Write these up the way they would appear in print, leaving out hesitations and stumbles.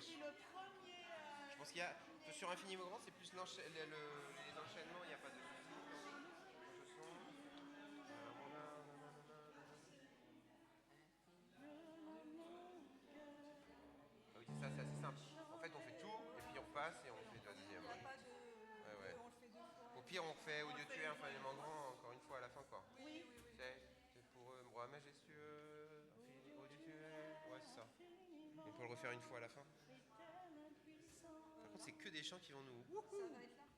flèches. pris le premier. Je pense qu'il y a. Sur Infiniment Grand, c'est plus les enchaînements, il n'y a pas de soucis. Chanson. Ah oui, c'est ça, c'est assez simple. En fait, on fait tout, et puis on repasse et on fait la Il deuxième. n'y a pas Ouais, ouais. on le fait deux fois. Au pire, on refait Au On Dieu fait tué une fois. infiniment grand, encore une fois à la fin, quoi. Oui, oui, oui. C'est pour eux, roi majestueux, au Dieu tué. Ouais, c'est ça. On peut le refaire une fois à la fin. Par contre, c'est que des chants qui vont nous. Ça va être là, en fait.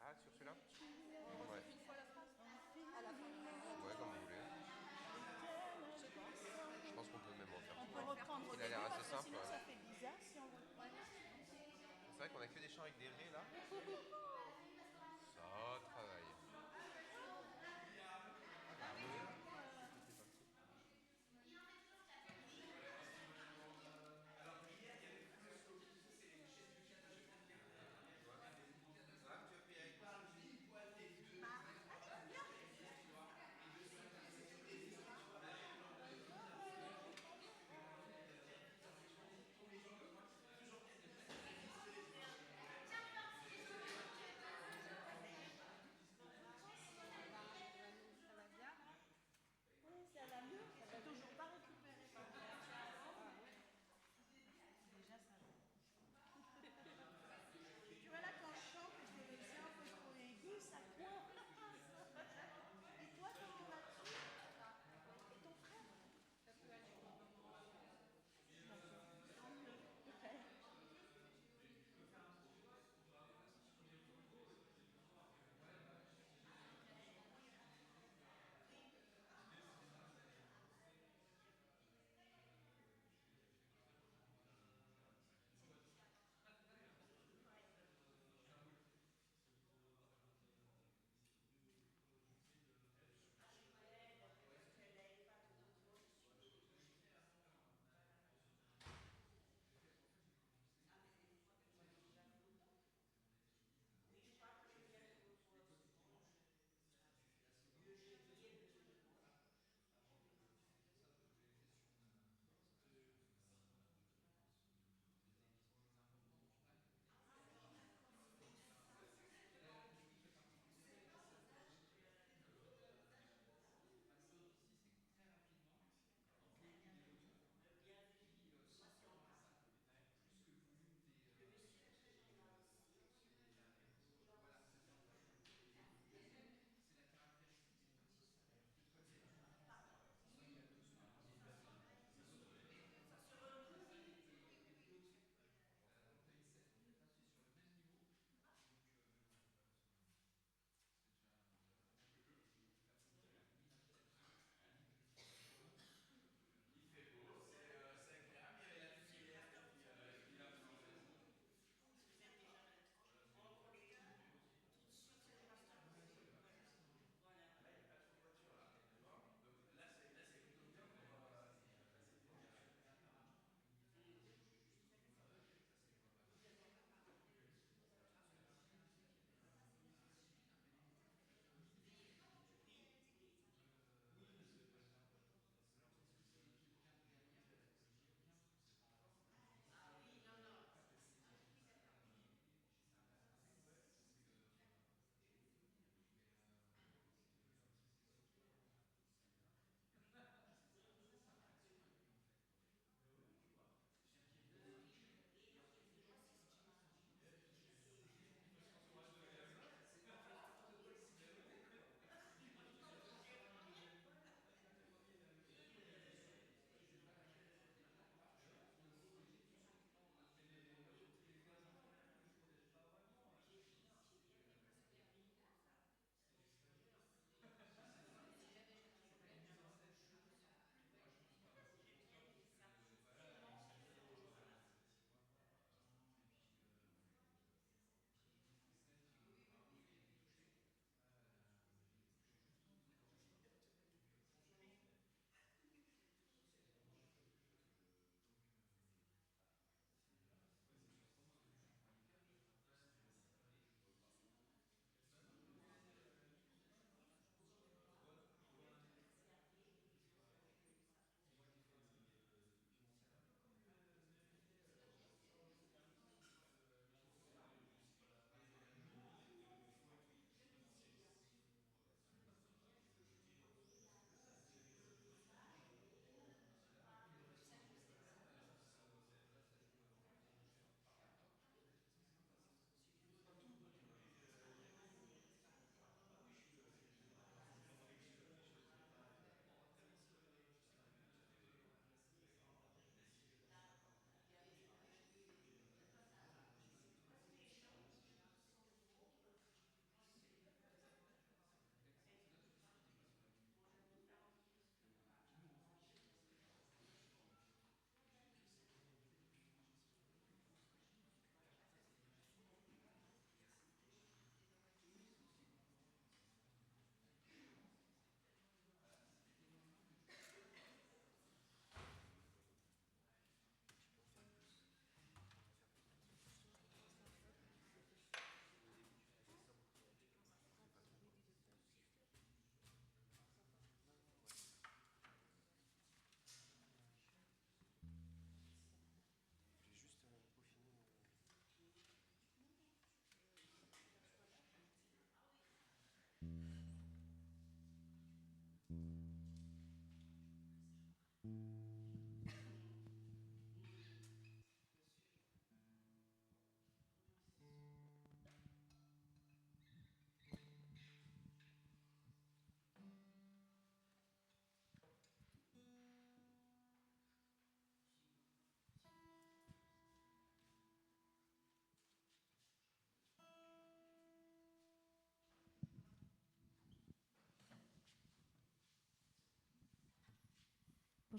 Ah, sur celui-là. On Ouais. refait une fois la phrase à la fin. Ouais, comme vous voulez. Je sais pas. Je pense qu'on peut même en faire On tout. peut reprendre au Il a début l'air assez parce que simple, sinon ouais. ça fait bizarre si on reprend. C'est vrai qu'on a que des chants avec des ré là. Ça travaille.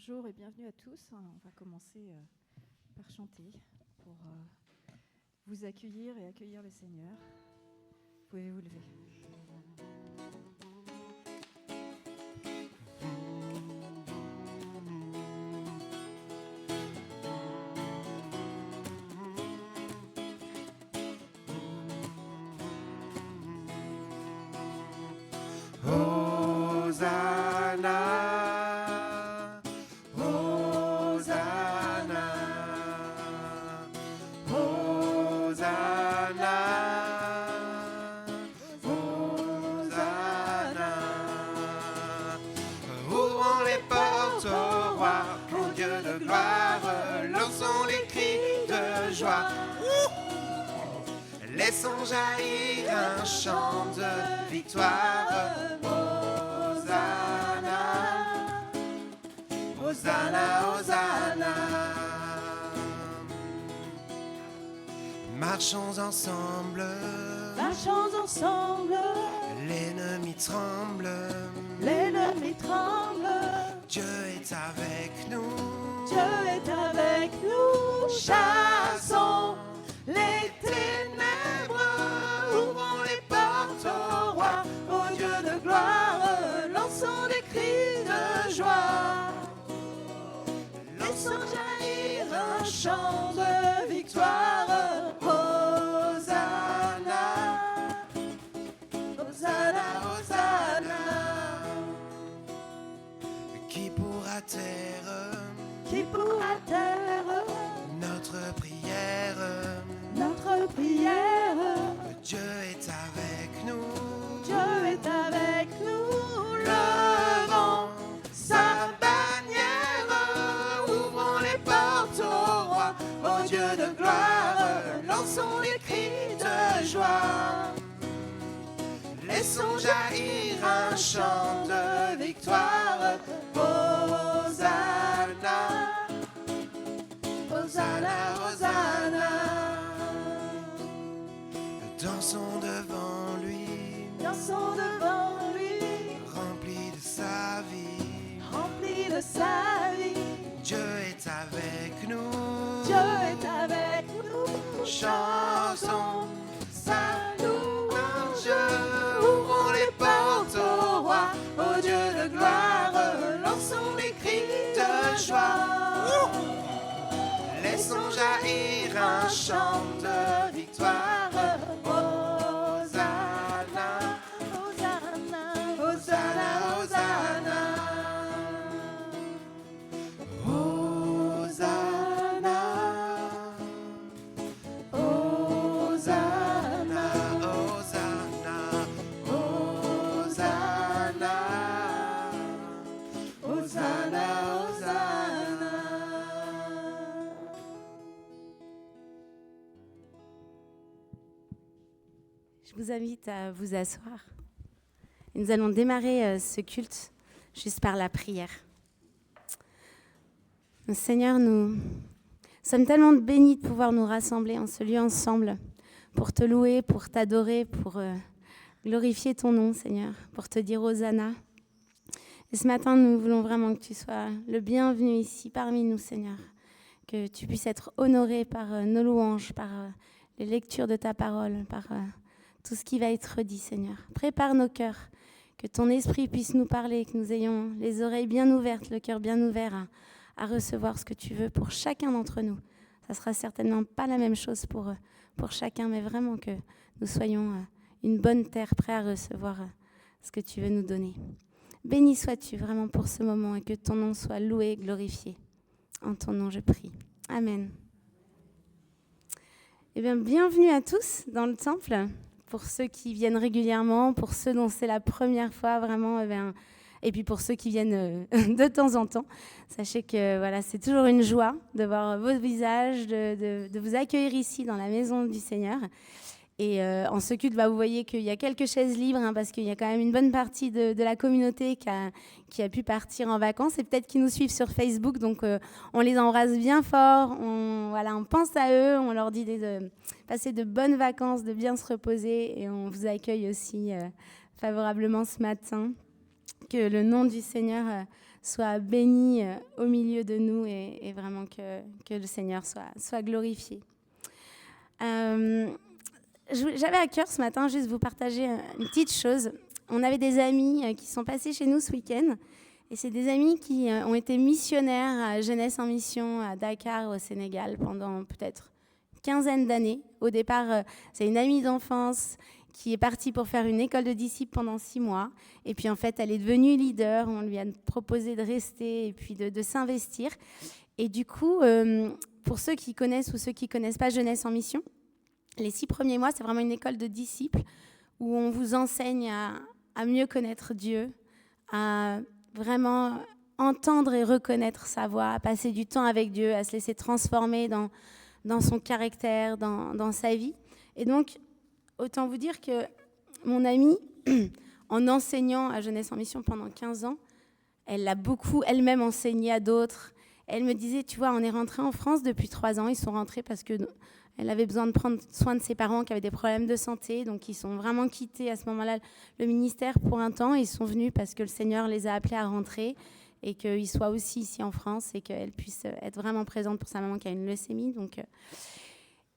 Bonjour et bienvenue à tous. On va commencer par chanter pour vous accueillir et accueillir le Seigneur. Vous pouvez vous lever. Hosanna, Hosanna, Hosanna, Hosanna. Ouvrons les portes au roi, au Dieu de gloire, lançons les cris de joie. Laissons jaillir un chant de victoire. Hosanna, Hosanna. Marchons ensemble, Marchons ensemble, l'ennemi tremble, l'ennemi tremble, Dieu est avec nous, Dieu est avec nous, chassons les ténèbres, ouvrons les portes au roi, au Dieu de gloire, lançons des cris de joie, laissons jaillir un chant de victoire, Hosanna, Hosanna, Hosanna. qui pourra taire Qui pourra taire notre prière? notre prière? Dieu est avec nous, Dieu est avec nous, levons sa bannière, ouvrons les portes au roi, au Dieu de gloire, lançons les cris de joie, laissons jaillir un chant de victoire, Hosanna, Hosanna, Hosanna. dansons devant lui, Dansons devant lui, rempli de sa vie. rempli de sa vie. Dieu est avec nous, Dieu est avec nous. chantons sa louange. Ouvrons les portes au roi, au Dieu de gloire. Lançons les cris de joie. Laissons jaillir un chant de victoire. Hosanna, Hosanna, Hosanna, Hosanna. Hosanna, Hosanna, Hosanna, Hosanna, Hosanna. Je vous invite à vous asseoir. Et nous allons démarrer ce culte juste par la prière. Seigneur, nous sommes tellement bénis de pouvoir nous rassembler en ce lieu ensemble pour te louer, pour t'adorer, pour glorifier ton nom, Seigneur, pour te dire Hosanna. Et ce matin, nous voulons vraiment que tu sois le bienvenu ici parmi nous, Seigneur, que tu puisses être honoré par nos louanges, par les lectures de ta parole, par tout ce qui va être dit, Seigneur. Prépare nos cœurs, que ton esprit puisse nous parler, que nous ayons les oreilles bien ouvertes, le cœur bien ouvert à recevoir ce que tu veux pour chacun d'entre nous. Ça sera certainement pas la même chose pour chacun, mais vraiment que nous soyons une bonne terre, prêts à recevoir ce que tu veux nous donner. Béni sois-tu vraiment pour ce moment et que ton nom soit loué et glorifié. En ton nom, je prie. Amen. Eh bien, bienvenue à tous dans le temple. Pour ceux qui viennent régulièrement, pour ceux dont c'est la première fois, vraiment, et puis pour ceux qui viennent de temps en temps. Sachez que voilà, c'est toujours une joie de voir vos visages, de vous accueillir ici dans la maison du Seigneur. Et en ce culte, vous voyez qu'il y a quelques chaises libres, parce qu'il y a quand même une bonne partie de la communauté qui a pu partir en vacances et peut-être qui nous suivent sur Facebook. Donc, on les embrasse bien fort, on pense à eux, on leur dit de passer de bonnes vacances, de bien se reposer et on vous accueille aussi favorablement ce matin. Que le nom du Seigneur soit béni au milieu de nous et vraiment que le Seigneur soit glorifié. J'avais à cœur ce matin juste vous partager une petite chose. On avait des amis qui sont passés chez nous ce week-end. Et c'est des amis qui ont été missionnaires à Jeunesse en Mission à Dakar, au Sénégal, pendant peut-être une quinzaine d'années. Au départ, c'est une amie d'enfance qui est partie pour faire une école de disciples pendant 6 mois. Et puis en fait, elle est devenue leader. On lui a proposé de rester et puis de s'investir. Et du coup, pour ceux qui connaissent ou ceux qui ne connaissent pas Jeunesse en Mission, les 6 premiers mois, c'est vraiment une école de disciples où on vous enseigne à mieux connaître Dieu, à vraiment entendre et reconnaître sa voix, à passer du temps avec Dieu, à se laisser transformer dans son caractère, dans sa vie. Et donc, autant vous dire que mon amie, en enseignant à Jeunesse en Mission pendant 15 ans, elle l'a beaucoup elle-même enseigné à d'autres. Elle me disait, tu vois, on est rentré en France depuis 3 ans. Ils sont rentrés parce qu'elle avait besoin de prendre soin de ses parents qui avaient des problèmes de santé. Donc, ils sont vraiment quittés à ce moment-là le ministère pour un temps. Ils sont venus parce que le Seigneur les a appelés à rentrer et qu'ils soient aussi ici en France et qu'elle puisse être vraiment présente pour sa maman qui a une leucémie.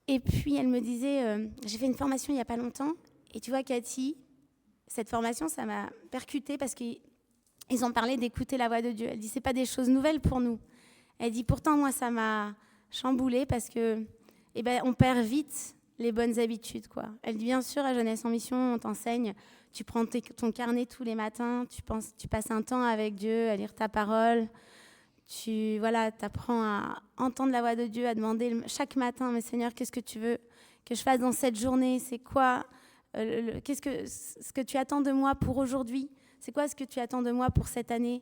Et puis, elle me disait, j'ai fait une formation il n'y a pas longtemps. Et tu vois, Cathy, cette formation, ça m'a percutée parce qu'ils ont parlé d'écouter la voix de Dieu. Elle dit, ce n'est pas des choses nouvelles pour nous. Elle dit, pourtant, moi, ça m'a chamboulée parce que on perd vite les bonnes habitudes, quoi. Elle dit, bien sûr, à Jeunesse en Mission, on t'enseigne, tu prends ton carnet tous les matins, tu passes un temps avec Dieu, à lire ta parole, tu apprends à entendre la voix de Dieu, à demander chaque matin, mais Seigneur, qu'est-ce que tu veux que je fasse dans cette journée? C'est quoi ce que tu attends de moi pour aujourd'hui? C'est quoi ce que tu attends de moi pour cette année?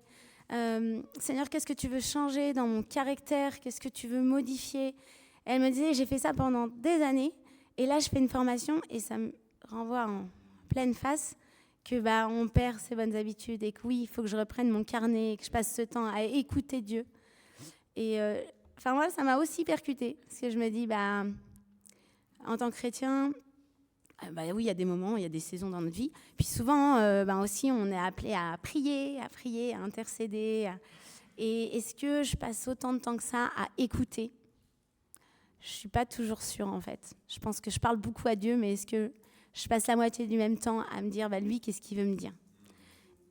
Seigneur, qu'est-ce que tu veux changer dans mon caractère? Qu'est-ce que tu veux modifier? Elle me disait, j'ai fait ça pendant des années, et là, je fais une formation, et ça me renvoie en pleine face que on perd ses bonnes habitudes, et que oui, il faut que je reprenne mon carnet, et que je passe ce temps à écouter Dieu. Et moi, ça m'a aussi percutée, parce que je me dis, en tant que chrétien, oui, il y a des moments, il y a des saisons dans notre vie, puis souvent, aussi, on est appelé à prier, à intercéder, et est-ce que je passe autant de temps que ça à écouter? Je ne suis pas toujours sûre, en fait. Je pense que je parle beaucoup à Dieu, mais est-ce que je passe la moitié du même temps à me dire, lui, qu'est-ce qu'il veut me dire?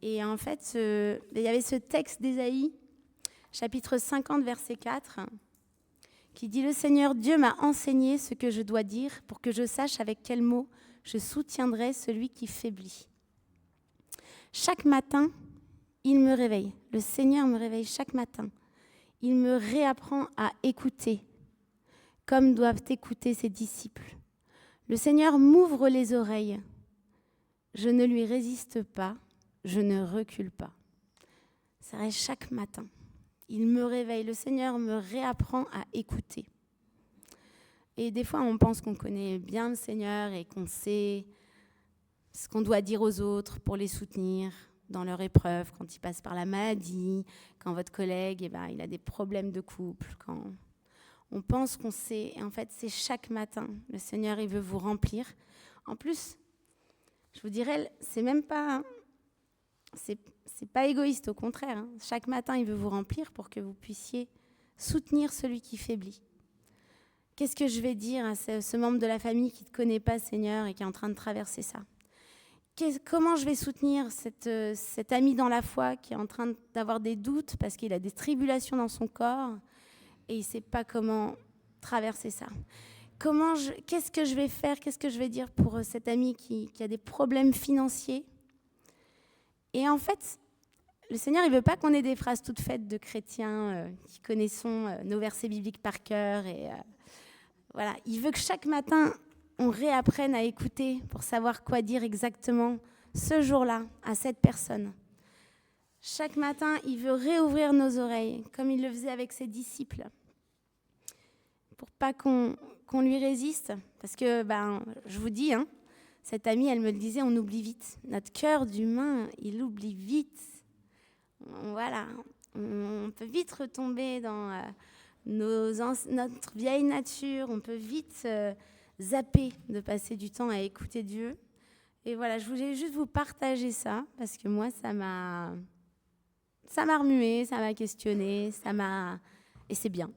Et en fait, il y avait ce texte d'Ésaïe, chapitre 50, verset 4, qui dit « Le Seigneur Dieu m'a enseigné ce que je dois dire pour que je sache avec quels mots je soutiendrai celui qui faiblit. » Chaque matin, il me réveille. Le Seigneur me réveille chaque matin. Il me réapprend à écouter, comme doivent écouter ses disciples. Le Seigneur m'ouvre les oreilles. Je ne lui résiste pas, je ne recule pas. Ça reste chaque matin. Il me réveille, le Seigneur me réapprend à écouter. Et des fois, on pense qu'on connaît bien le Seigneur et qu'on sait ce qu'on doit dire aux autres pour les soutenir dans leur épreuve, quand ils passent par la maladie, quand votre collègue il a des problèmes de couple, quand on pense qu'on sait. Et en fait, c'est chaque matin. Le Seigneur, il veut vous remplir. En plus, je vous dirais, c'est même pas... C'est pas égoïste, au contraire. Chaque matin, il veut vous remplir pour que vous puissiez soutenir celui qui faiblit. Qu'est-ce que je vais dire à ce membre de la famille qui ne te connaît pas, Seigneur, et qui est en train de traverser ça? Comment je vais soutenir cet ami dans la foi qui est en train d'avoir des doutes parce qu'il a des tribulations dans son corps et il ne sait pas comment traverser ça? Qu'est-ce que je vais faire? Qu'est-ce que je vais dire pour cet ami qui a des problèmes financiers? Et en fait, le Seigneur, il ne veut pas qu'on ait des phrases toutes faites de chrétiens qui connaissons nos versets bibliques par cœur. Voilà. Il veut que chaque matin, on réapprenne à écouter pour savoir quoi dire exactement ce jour-là à cette personne. Chaque matin, il veut réouvrir nos oreilles, comme il le faisait avec ses disciples, pour pas qu'on lui résiste. Parce que, je vous dis, cette amie, elle me le disait, on oublie vite. Notre cœur d'humain, il oublie vite. Voilà, on peut vite retomber dans notre vieille nature, on peut vite zapper de passer du temps à écouter Dieu. Et voilà, je voulais juste vous partager ça, parce que moi, ça ça m'a remué, ça m'a questionné, et c'est bien.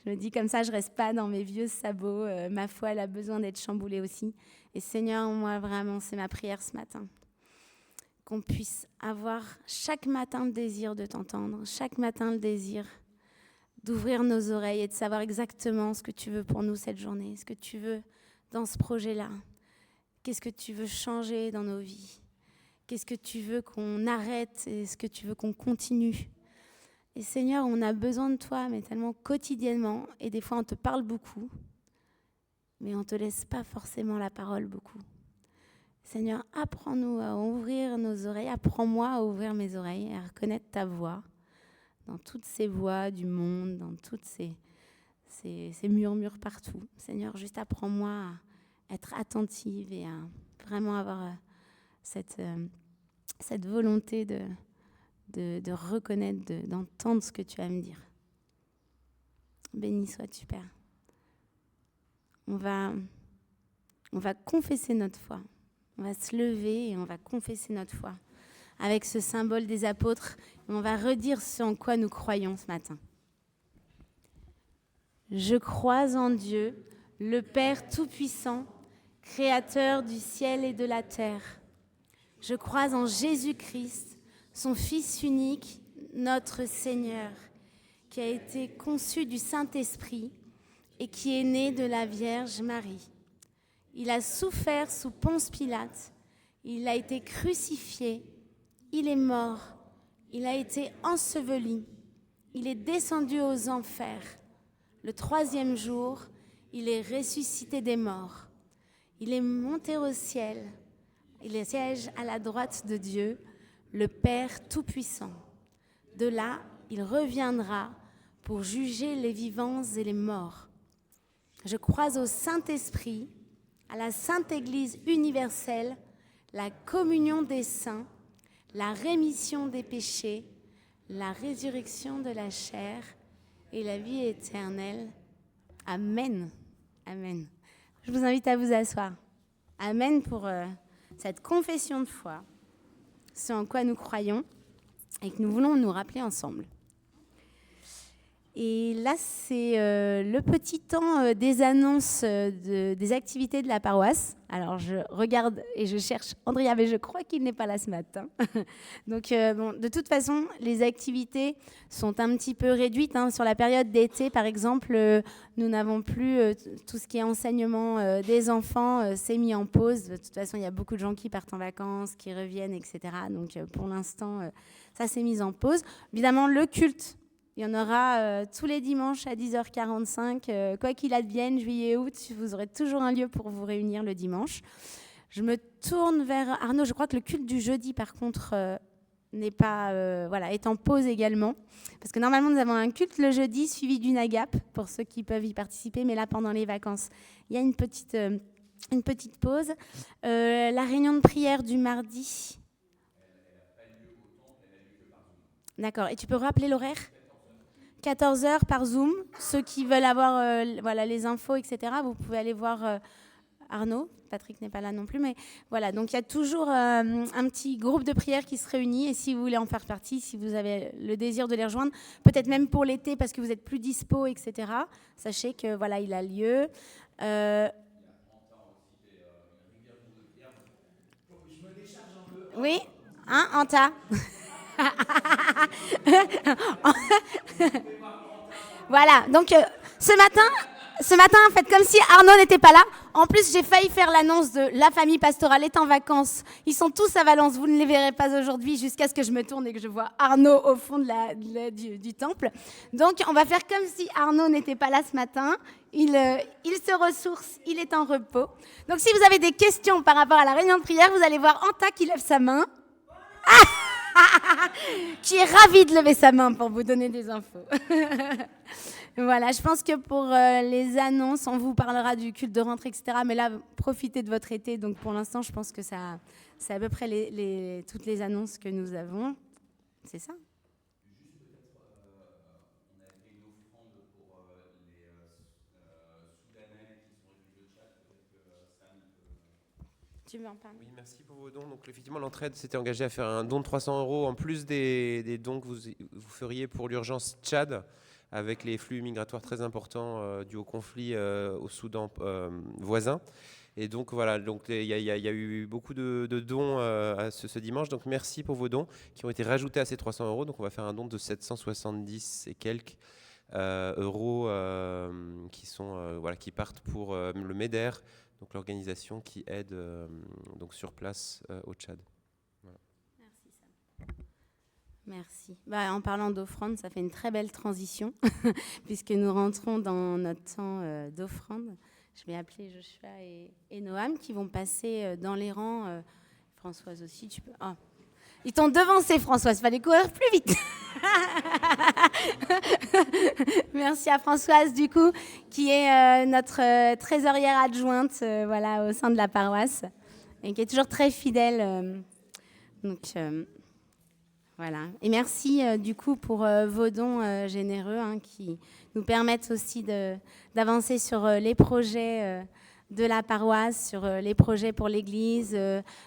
Je me dis comme ça, je reste pas dans mes vieux sabots. Ma foi, elle a besoin d'être chamboulée aussi. Et Seigneur, moi, vraiment, c'est ma prière ce matin. Qu'on puisse avoir chaque matin le désir de t'entendre, chaque matin le désir d'ouvrir nos oreilles et de savoir exactement ce que tu veux pour nous cette journée, ce que tu veux dans ce projet-là. Qu'est-ce que tu veux changer dans nos vies? Qu'est-ce que tu veux qu'on arrête et ce que tu veux qu'on continue? Et Seigneur, on a besoin de toi, mais tellement quotidiennement. Et des fois, on te parle beaucoup, mais on ne te laisse pas forcément la parole beaucoup. Seigneur, apprends-nous à ouvrir nos oreilles. Apprends-moi à ouvrir mes oreilles et à reconnaître ta voix dans toutes ces voix du monde, dans toutes ces murmures partout. Seigneur, juste apprends-moi à être attentive et à vraiment avoir cette volonté de reconnaître, d'entendre ce que tu as à me dire. Béni sois-tu, Père. On va confesser notre foi. On va se lever et on va confesser notre foi avec ce symbole des apôtres. Et on va redire ce en quoi nous croyons ce matin. Je crois en Dieu, le Père Tout-Puissant, Créateur du ciel et de la terre. Je crois en Jésus-Christ, son Fils unique, notre Seigneur, qui a été conçu du Saint-Esprit et qui est né de la Vierge Marie. Il a souffert sous Ponce Pilate, il a été crucifié, il est mort, il a été enseveli, il est descendu aux enfers. Le 3e jour, il est ressuscité des morts. Il est monté au ciel, il siège à la droite de Dieu, le Père Tout-Puissant. De là, il reviendra pour juger les vivants et les morts. Je crois au Saint-Esprit, à la Sainte Église universelle, la communion des saints, la rémission des péchés, la résurrection de la chair et la vie éternelle. Amen. Amen. Je vous invite à vous asseoir. Amen pour cette confession de foi, ce en quoi nous croyons et que nous voulons nous rappeler ensemble. Et là, c'est le petit temps des annonces des activités de la paroisse. Alors, je regarde et je cherche Andrea, mais je crois qu'il n'est pas là ce matin. Donc, de toute façon, les activités sont un petit peu réduites. Sur la période d'été, par exemple, nous n'avons plus tout ce qui est enseignement des enfants, c'est mis en pause. De toute façon, il y a beaucoup de gens qui partent en vacances, qui reviennent, etc. Donc, pour l'instant, ça s'est mis en pause. Évidemment, le culte. Il y en aura tous les dimanches à 10h45. Quoi qu'il advienne, juillet, août, vous aurez toujours un lieu pour vous réunir le dimanche. Je me tourne vers Arnaud. Je crois que le culte du jeudi, par contre, est en pause également. Parce que normalement, nous avons un culte le jeudi suivi d'une agape pour ceux qui peuvent y participer. Mais là, pendant les vacances, il y a une petite pause. La réunion de prière du mardi. D'accord. Et tu peux rappeler l'horaire ? 14h par Zoom. Ceux qui veulent avoir les infos, etc., vous pouvez aller voir Arnaud. Patrick n'est pas là non plus. Mais voilà, donc il y a toujours un petit groupe de prière qui se réunit. Et si vous voulez en faire partie, si vous avez le désir de les rejoindre, peut-être même pour l'été parce que vous êtes plus dispo, etc., sachez que voilà, il a lieu. Oui, Anta. Voilà, donc ce matin, faites comme si Arnaud n'était pas là. En plus, j'ai failli faire l'annonce de la famille pastorale est en vacances. Ils sont tous à Valence, vous ne les verrez pas aujourd'hui jusqu'à ce que je me tourne et que je vois Arnaud au fond du temple. Donc, on va faire comme si Arnaud n'était pas là ce matin. Il se ressource, il est en repos. Donc, si vous avez des questions par rapport à la réunion de prière, vous allez voir Anta qui lève sa main. Qui est ravi de lever sa main pour vous donner des infos. Voilà, je pense que pour les annonces, on vous parlera du culte de rentrée, etc. Mais là, profitez de votre été. Donc pour l'instant, je pense que c'est à peu près toutes les annonces que nous avons. C'est ça ? Juste peut-être, on a fait une offrande pour les Soudanais qui sont réfugiés au Tchad. Peut-être que Sam peut... tu veux en parler? Oui, merci pour vos dons. Donc, effectivement, l'entraide s'était engagée à faire un don de 300 € en plus des dons que vous feriez pour l'urgence Tchad, avec les flux migratoires très importants dus au conflit au Soudan voisin. Et donc voilà, donc il y a eu beaucoup de dons à ce dimanche. Donc merci pour vos dons qui ont été rajoutés à ces 300 €. Donc on va faire un don de 770 et quelques euros qui partent pour le MEDER, donc l'organisation qui aide donc sur place au Tchad. Voilà. Merci Sam. Merci. En parlant d'offrande, ça fait une très belle transition puisque nous rentrons dans notre temps d'offrande. Je vais appeler Joshua et Noam qui vont passer dans les rangs. Françoise aussi, tu peux. Oh. Ils t'ont devancé, Françoise. Il fallait courir plus vite. Merci à Françoise, du coup, qui est notre trésorière adjointe au sein de la paroisse et qui est toujours très fidèle. Voilà. Et merci du coup pour vos dons généreux qui nous permettent aussi d'avancer sur les projets de la paroisse, sur les projets pour l'Église,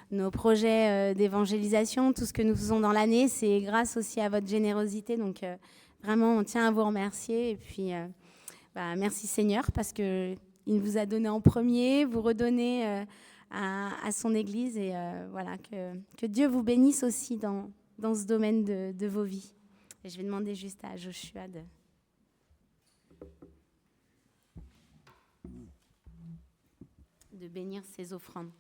nos projets d'évangélisation, tout ce que nous faisons dans l'année, c'est grâce aussi à votre générosité. Donc vraiment, on tient à vous remercier. Et puis, merci Seigneur, parce qu'il vous a donné en premier, vous redonnez à son Église. Et que Dieu vous bénisse aussi dans ce domaine de vos vies. Et je vais demander juste à Joshua de bénir ses offrandes.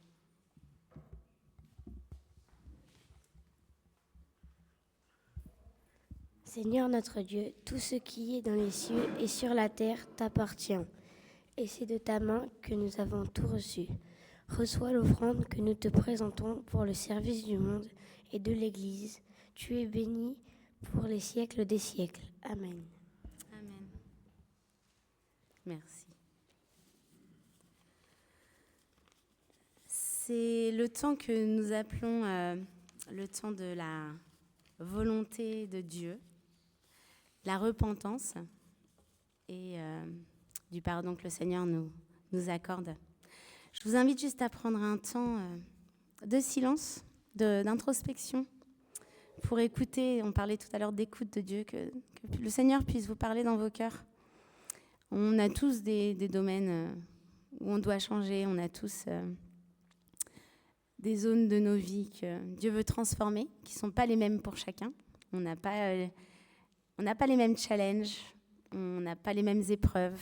Seigneur notre Dieu, tout ce qui est dans les cieux et sur la terre t'appartient. Et c'est de ta main que nous avons tout reçu. Reçois l'offrande que nous te présentons pour le service du monde et de l'Église. Tu es béni pour les siècles des siècles. Amen. Amen. Merci. C'est le temps que nous appelons le temps de la volonté de Dieu, la repentance et du pardon que le Seigneur nous accorde. Je vous invite juste à prendre un temps de silence, d'introspection, pour écouter. On parlait tout à l'heure d'écoute de Dieu, que le Seigneur puisse vous parler dans vos cœurs. On a tous des domaines où on doit changer, on a tous des zones de nos vies que Dieu veut transformer, qui ne sont pas les mêmes pour chacun. On n'a pas les mêmes challenges, on n'a pas les mêmes épreuves,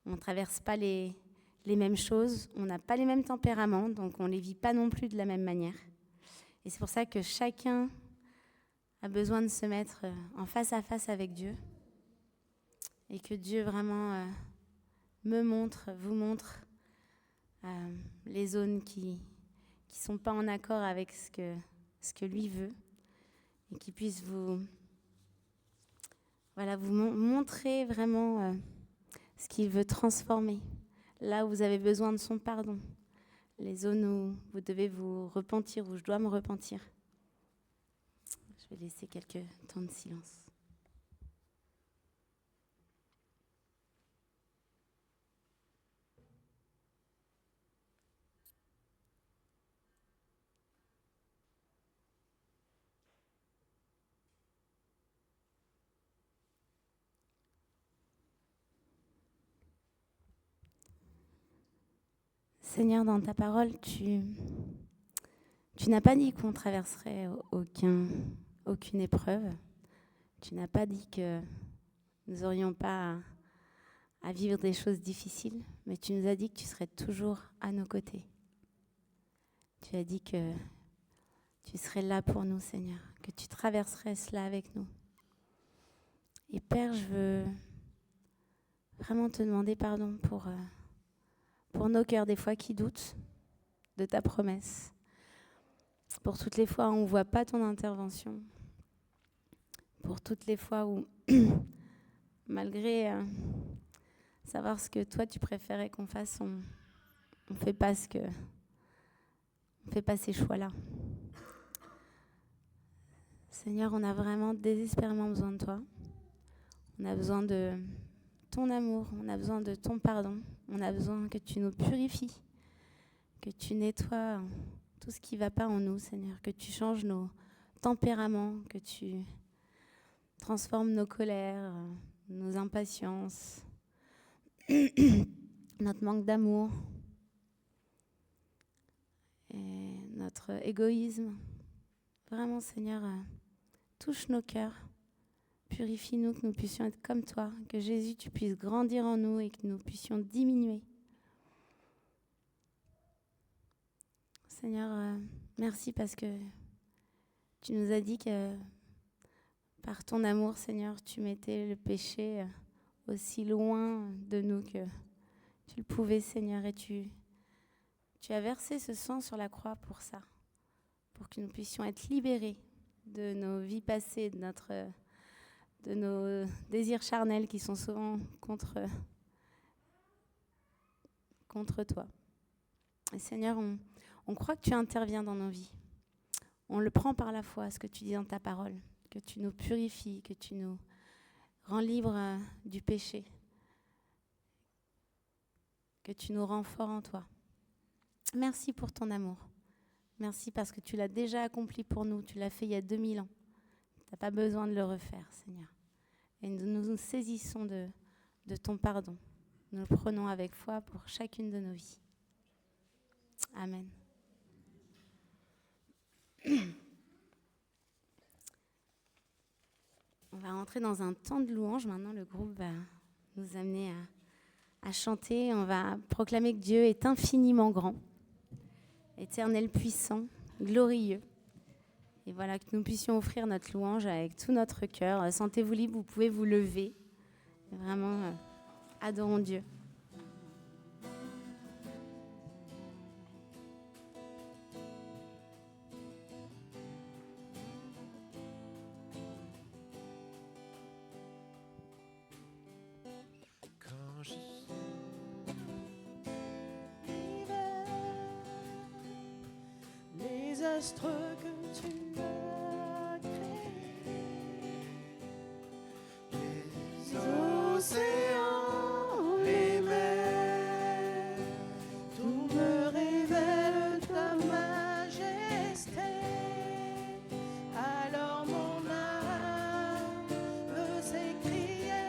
on ne traverse pas les mêmes choses, on n'a pas les mêmes tempéraments, donc on ne les vit pas non plus de la même manière. Et c'est pour ça que chacun a besoin de se mettre en face à face avec Dieu et que Dieu vraiment vous montre les zones qui sont pas en accord avec ce que lui veut et qui puisse vous montrer vraiment ce qu'il veut transformer, là où vous avez besoin de son pardon, les zones où vous devez vous repentir, où je dois me repentir. Je vais laisser quelques temps de silence. Seigneur, dans ta parole, tu n'as pas dit qu'on traverserait aucune épreuve. Tu n'as pas dit que nous n'aurions pas à vivre des choses difficiles, mais tu nous as dit que tu serais toujours à nos côtés. Tu as dit que tu serais là pour nous, Seigneur, que tu traverserais cela avec nous. Et Père, je veux vraiment te demander pardon pour nos cœurs des fois qui doutent de ta promesse, pour toutes les fois où on ne voit pas ton intervention, pour toutes les fois où, malgré savoir ce que toi tu préférais qu'on fasse, on ne fait pas ces choix-là. Seigneur, on a vraiment désespérément besoin de toi. On a besoin de ton amour, on a besoin de ton pardon, on a besoin que tu nous purifies, que tu nettoies tout ce qui ne va pas en nous, Seigneur, que tu changes nos tempéraments, que tu transformes nos colères, nos impatiences, notre manque d'amour et notre égoïsme. Vraiment, Seigneur, touche nos cœurs, purifie-nous, que nous puissions être comme toi, que Jésus, tu puisses grandir en nous et que nous puissions diminuer. Seigneur, merci parce que tu nous as dit que par ton amour, Seigneur, tu mettais le péché aussi loin de nous que tu le pouvais, Seigneur, et tu as versé ce sang sur la croix pour ça, pour que nous puissions être libérés de nos vies passées, de nos désirs charnels qui sont souvent contre toi. Et Seigneur, on croit que tu interviens dans nos vies. On le prend par la foi, ce que tu dis dans ta parole, que tu nous purifies, que tu nous rends libres du péché, que tu nous rends forts en toi. Merci pour ton amour. Merci parce que tu l'as déjà accompli pour nous. Tu l'as fait il y a 2000 ans. Tu n'as pas besoin de le refaire, Seigneur. Et nous nous saisissons de ton pardon. Nous le prenons avec foi pour chacune de nos vies. Amen. On va rentrer dans un temps de louange. Maintenant, le groupe va nous amener à chanter. On va proclamer que Dieu est infiniment grand, éternel, puissant, glorieux. Et voilà, que nous puissions offrir notre louange avec tout notre cœur. Sentez-vous libre, vous pouvez vous lever. Et vraiment, adorons Dieu. Quand je les astres que tu as créés, les océans, les mers, tout me révèle ta majesté. Alors mon âme veut s'écrier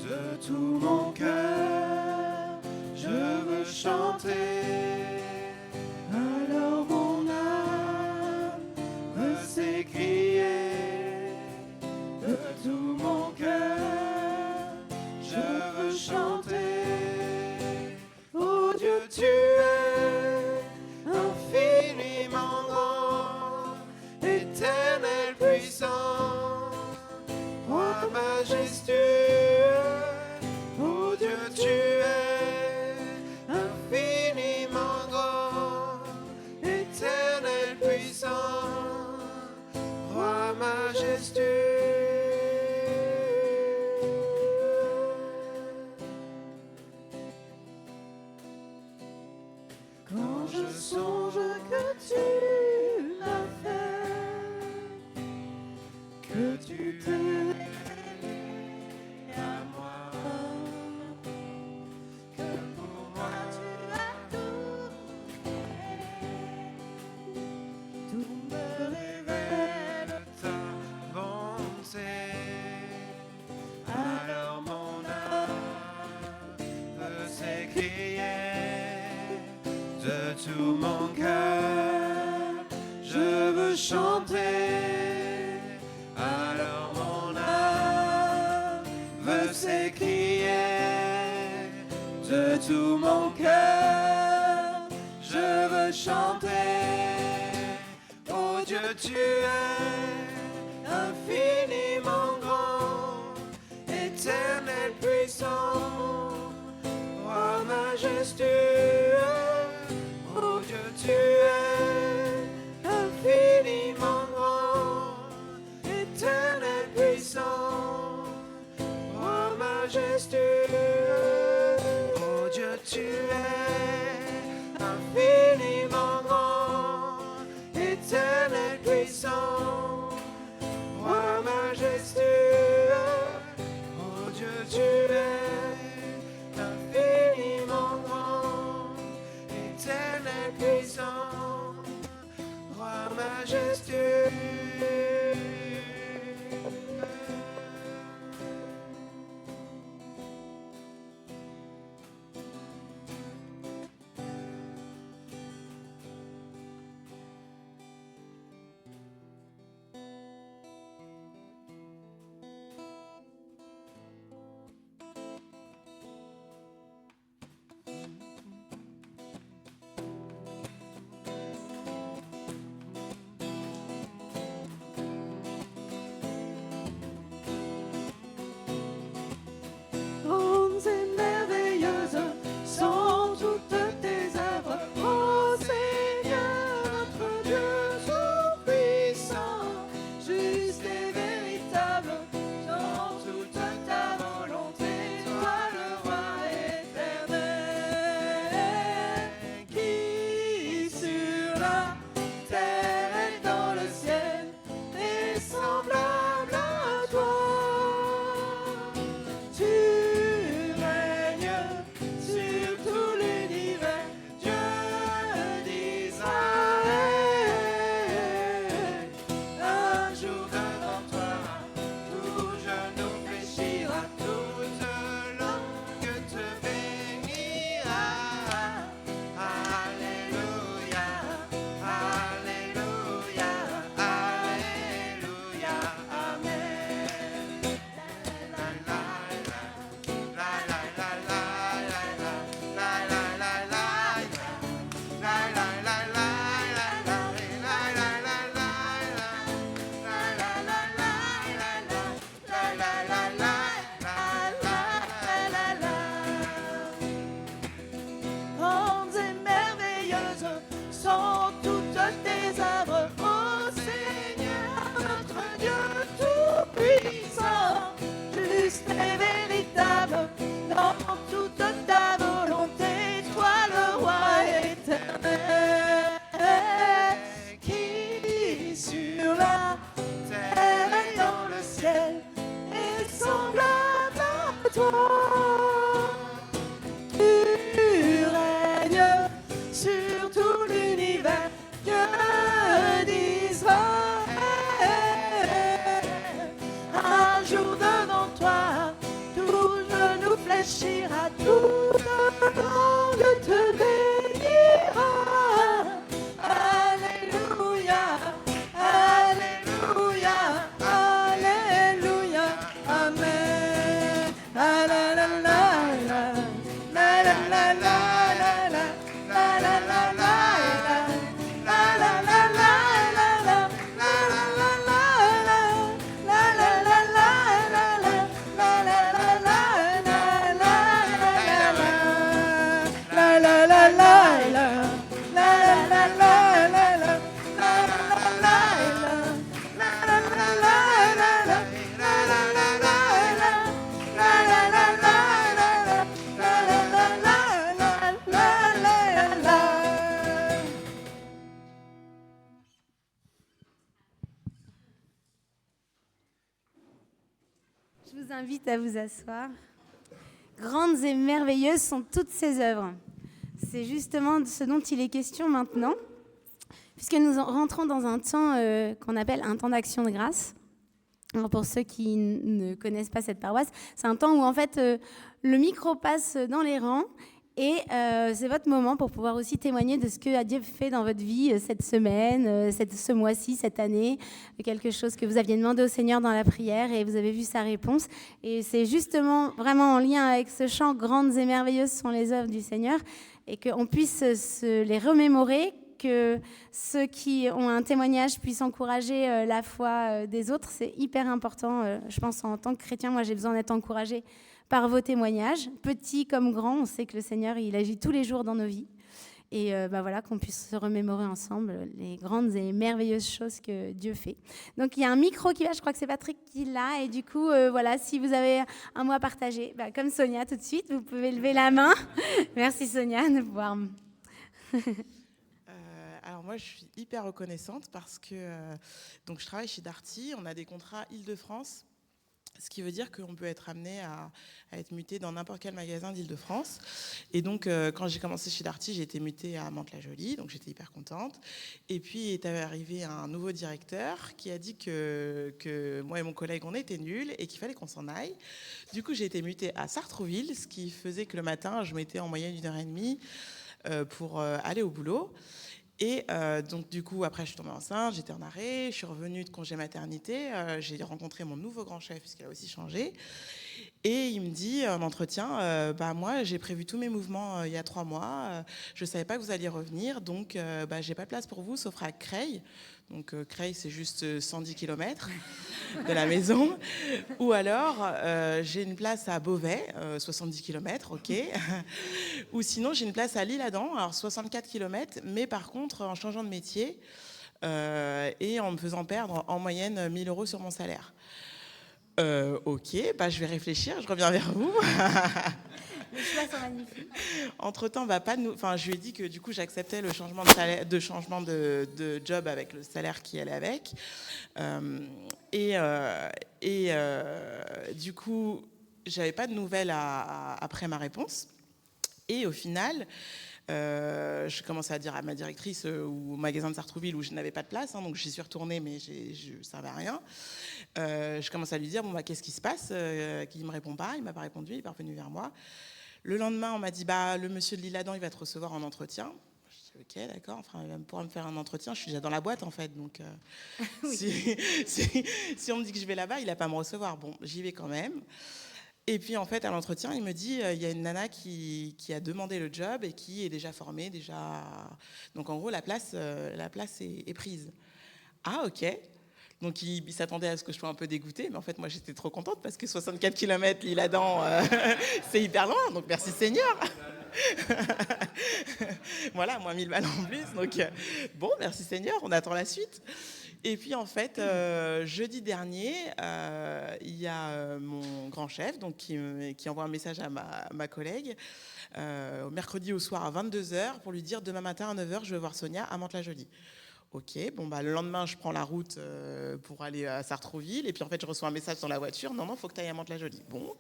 de tout mon cœur, je veux chanter. Alors mon âme veut s'écrier de tout mon cœur, je veux chanter. Oh Dieu, tu es infiniment grand, éternel, puissant, roi majestueux. Oh Dieu, tu es infiniment grand, éternel, puissant, roi majestueux. Quand je songe que tu m'as fait, que tu t'es à moi, que pour moi tu as tout fait, tout me révèle ta bonté. Alors mon âme veut s'écrier de tout mon cœur, je veux chanter. Alors mon âme veut s'écrier de tout mon cœur, je veux chanter. Oh Dieu, tu es infiniment grand, éternel, puissant, roi majestueux. Oh Dieu, tu es infiniment grand, éternel, puissant, roi majestueux. Oh Dieu, tu es infiniment grand, éternel, puissant, roi majestueux. Oh Dieu, tu es infiniment grand, fléchira, toute langue te bénira. Alléluia, Alléluia, Alléluia, Amen. La la la la la, la la la la la, la la la la la, la la la la la, la la la la la, la la la la la, la la la la la, la la la la la. Je vous invite à vous asseoir. Grandes et merveilleuses sont toutes ces œuvres. C'est justement de ce dont il est question maintenant, puisque nous rentrons dans un temps qu'on appelle un temps d'action de grâce. Alors pour ceux qui ne connaissent pas cette paroisse, c'est un temps où en fait le micro passe dans les rangs et c'est votre moment pour pouvoir aussi témoigner de ce que Dieu fait dans votre vie cette semaine, ce mois-ci, cette année, quelque chose que vous aviez demandé au Seigneur dans la prière et vous avez vu sa réponse. Et c'est justement vraiment en lien avec ce chant « Grandes et merveilleuses sont les œuvres du Seigneur » et qu'on puisse les remémorer, que ceux qui ont un témoignage puissent encourager la foi des autres. C'est hyper important, je pense, en tant que chrétien. Moi, j'ai besoin d'être encouragée par vos témoignages, petits comme grands. On sait que le Seigneur, il agit tous les jours dans nos vies. Et voilà, qu'on puisse se remémorer ensemble les grandes et merveilleuses choses que Dieu fait. Donc, il y a un micro qui va, je crois que c'est Patrick qui l'a. Et du coup, voilà, si vous avez un mot à partager, comme Sonia tout de suite, vous pouvez lever la main. Merci Sonia de pouvoir... Alors moi, je suis hyper reconnaissante parce que donc je travaille chez Darty, on a des contrats Île-de-France, ce qui veut dire qu'on peut être amené à être muté dans n'importe quel magasin d'Île-de-France. Et donc, quand j'ai commencé chez Darty, j'ai été mutée à Mantes-la-Jolie, donc j'étais hyper contente. Et puis, est arrivé un nouveau directeur qui a dit que moi et mon collègue, on était nuls et qu'il fallait qu'on s'en aille. Du coup, j'ai été mutée à Sartrouville, ce qui faisait que le matin, je mettais en moyenne 1h30 pour aller au boulot. Et donc, du coup, après, je suis tombée enceinte, j'étais en arrêt, je suis revenue de congé maternité, j'ai rencontré mon nouveau grand chef, puisqu'il a aussi changé. Et il me dit en entretien, moi, j'ai prévu tous mes mouvements il y a 3 mois, je ne savais pas que vous alliez revenir, donc j'ai pas de place pour vous, sauf à Creil. Donc, Creil, c'est juste 110 km de la maison. Ou alors, j'ai une place à Beauvais, 70 km, ok. Ou sinon, j'ai une place à L'Isle-Adam, alors 64 km, mais par contre, en changeant de métier et en me faisant perdre en moyenne 1 000 € sur mon salaire. Ok, je vais réfléchir, je reviens vers vous. Les choix sont magnifiques. Entre-temps, je lui ai dit que du coup, j'acceptais le changement de job avec le salaire qui allait avec. Du coup, j'avais pas de nouvelles après ma réponse. Et au final, je commençais à dire à ma directrice au magasin de Sartrouville où je n'avais pas de place, donc j'y suis retournée, mais je ne servais à rien. Je commence à lui dire, qu'est-ce qui se passe qu'il ne me répond pas, il ne m'a pas répondu, il n'est pas revenu vers moi. Le lendemain, on m'a dit, le monsieur de L'Isle-Adam, il va te recevoir en entretien. Je dis, ok, d'accord, il va pouvoir me faire un entretien, je suis déjà dans la boîte en fait, donc oui. si on me dit que je vais là-bas, il n'a pas à me recevoir. Bon, j'y vais quand même. Et puis en fait, à l'entretien, il me dit, il y a une nana qui a demandé le job et qui est déjà formée, Donc en gros, la place est prise. Ah, ok. Donc il s'attendait à ce que je sois un peu dégoûtée, mais en fait moi j'étais trop contente parce que 64 km L'Isle-Adam, c'est hyper loin, donc merci Seigneur. Voilà, moins 1000 balles en plus, donc bon, merci Seigneur, on attend la suite. Et puis en fait, jeudi dernier, il y a mon grand chef donc, qui envoie un message à ma collègue, mercredi au soir à 22h, pour lui dire demain matin à 9h, je vais voir Sonia à Mantes-la-Jolie. Ok, le lendemain, je prends la route pour aller à Sartrouville. Et puis, en fait, je reçois un message dans la voiture. Non, il faut que tu ailles à Mantes-la-Jolie. Bon,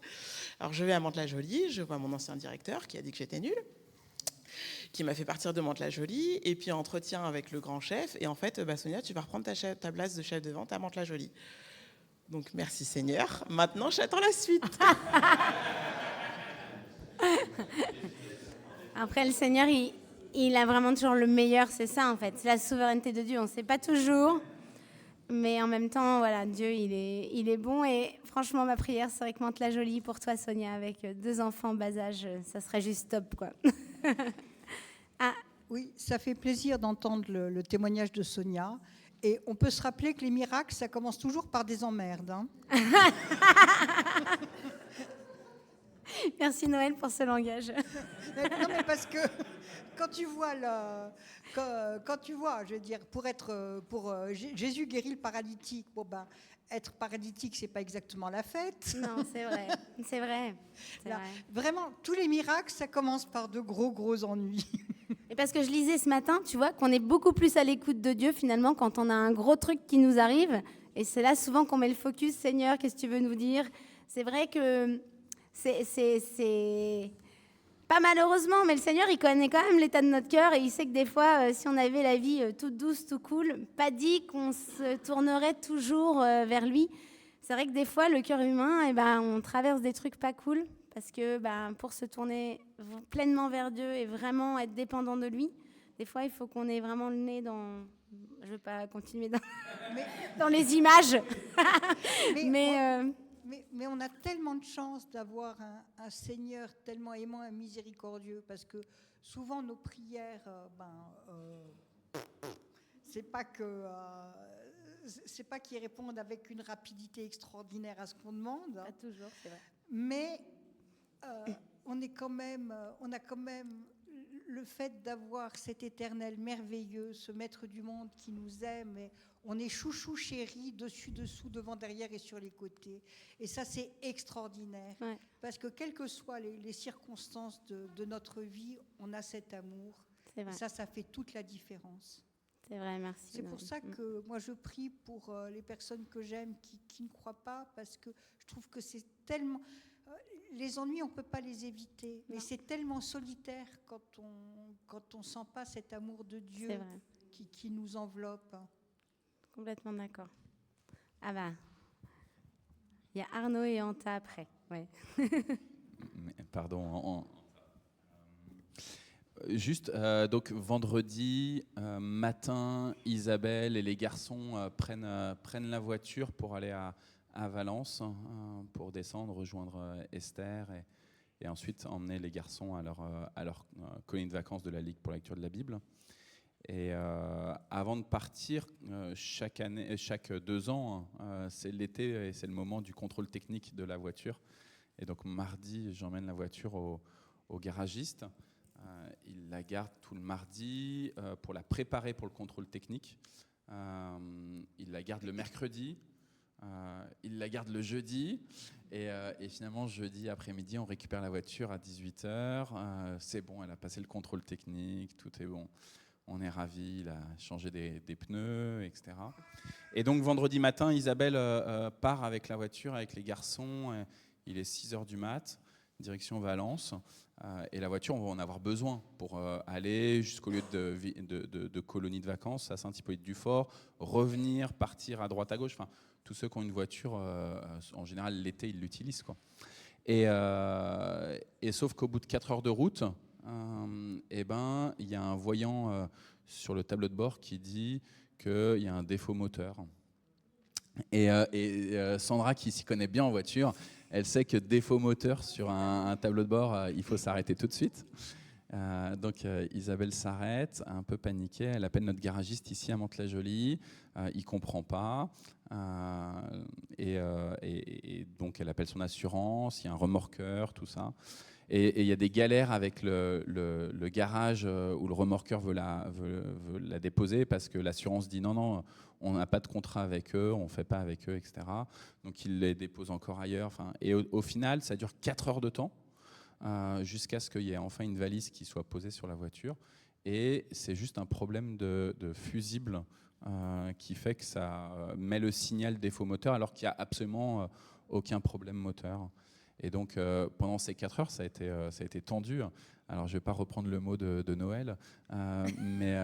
alors je vais à Mantes-la-Jolie. Je vois mon ancien directeur qui a dit que j'étais nulle, qui m'a fait partir de Mantes-la-Jolie. Et puis, entretien avec le grand chef. Et en fait, Sonia, tu vas reprendre ta place de chef de vente à Mantes-la-Jolie. Donc, merci Seigneur. Maintenant, j'attends la suite. Après, le Seigneur, il a vraiment toujours le meilleur, c'est ça en fait. C'est la souveraineté de Dieu. On ne sait pas toujours, mais en même temps, voilà, Dieu, il est bon. Et franchement, ma prière serait que Mantes-la-Jolie pour toi, Sonia, avec 2 enfants bas âge, ça serait juste top, quoi. Oui, ça fait plaisir d'entendre le témoignage de Sonia. Et on peut se rappeler que les miracles, ça commence toujours par des emmerdes. Hein. Merci Noël pour ce langage. Non, mais parce que quand tu vois, je veux dire, Jésus guérit le paralytique. Bon ben, être paralytique, c'est pas exactement la fête. Non, c'est vrai, c'est vrai. C'est Là, vrai. vraiment, tous les miracles, ça commence par de gros ennuis. Et parce que je lisais ce matin, tu vois, qu'on est beaucoup plus à l'écoute de Dieu finalement quand on a un gros truc qui nous arrive. Et c'est là souvent qu'on met le focus. Seigneur, qu'est-ce que tu veux nous dire? C'est vrai que c'est pas malheureusement, mais le Seigneur, il connaît quand même l'état de notre cœur et il sait que des fois, si on avait la vie toute douce, tout cool, pas dit qu'on se tournerait toujours vers lui. C'est vrai que des fois, le cœur humain, eh ben, on traverse des trucs pas cool parce que pour se tourner pleinement vers Dieu et vraiment être dépendant de lui, des fois, il faut qu'on ait vraiment le nez dans... Je ne vais pas continuer dans les images. Mais on a tellement de chance d'avoir un Seigneur tellement aimant et miséricordieux, parce que souvent nos prières, c'est pas qu'ils répondent avec une rapidité extraordinaire à ce qu'on demande. Pas toujours, c'est vrai. Mais on a quand même le fait d'avoir cet Éternel merveilleux, ce Maître du monde qui nous aime, et on est chouchou chéri, dessus, dessous, devant, derrière et sur les côtés. Et ça, c'est extraordinaire. Ouais. Parce que quelles que soient les circonstances de notre vie, on a cet amour. C'est vrai. Et ça fait toute la différence. C'est vrai, merci. C'est pour Noël. ça que moi, je prie pour les personnes que j'aime qui ne croient pas, parce que je trouve que c'est tellement... Les ennuis, on ne peut pas les éviter, mais c'est tellement solitaire quand on ne sent pas cet amour de Dieu qui nous enveloppe. Complètement d'accord. Ah bah, il y a Arnaud et Anta après. Ouais. Pardon. Juste, donc vendredi matin, Isabelle et les garçons prennent la voiture pour aller à Valence, pour descendre, rejoindre Esther et ensuite emmener les garçons à leur colonie de vacances de la Ligue pour la lecture de la Bible. Et avant de partir, chaque 2 ans, c'est l'été et c'est le moment du contrôle technique de la voiture. Et donc mardi, j'emmène la voiture au garagiste. Il la garde tout le mardi pour la préparer pour le contrôle technique. Il la garde le mercredi. Il la garde le jeudi. Et finalement, jeudi après-midi, on récupère la voiture à 18h. C'est bon, elle a passé le contrôle technique, tout est bon. On est ravis, il a changé des pneus, etc. Et donc, vendredi matin, Isabelle part avec la voiture, avec les garçons. Il est 6h du mat', direction Valence. Et la voiture, on va en avoir besoin pour aller jusqu'au lieu de colonie de vacances à Saint-Hippolyte-du-Fort, revenir, partir à droite, à gauche. Enfin, tous ceux qui ont une voiture, en général, l'été, ils l'utilisent, quoi. Et sauf qu'au bout de 4 heures de route, il y a un voyant sur le tableau de bord qui dit qu'il y a un défaut moteur. Et Sandra, qui s'y connaît bien en voiture, elle sait que défaut moteur sur un tableau de bord, il faut s'arrêter tout de suite. Donc Isabelle s'arrête, un peu paniquée. Elle appelle notre garagiste ici à Mantes-la-Jolie. Il ne comprend pas. Et donc elle appelle son assurance. Il y a un remorqueur, tout ça. Et il y a des galères avec le garage où le remorqueur veut la déposer parce que l'assurance dit non, on n'a pas de contrat avec eux, on ne fait pas avec eux, etc. Donc il les dépose encore ailleurs. Enfin, et au final, ça dure 4 heures de temps jusqu'à ce qu'il y ait enfin une valise qui soit posée sur la voiture. Et c'est juste un problème de fusible qui fait que ça met le signal défaut moteur alors qu'il n'y a absolument aucun problème moteur. Et donc, pendant ces 4 heures, ça a été tendu. Alors, je ne vais pas reprendre le mot de Noël, mais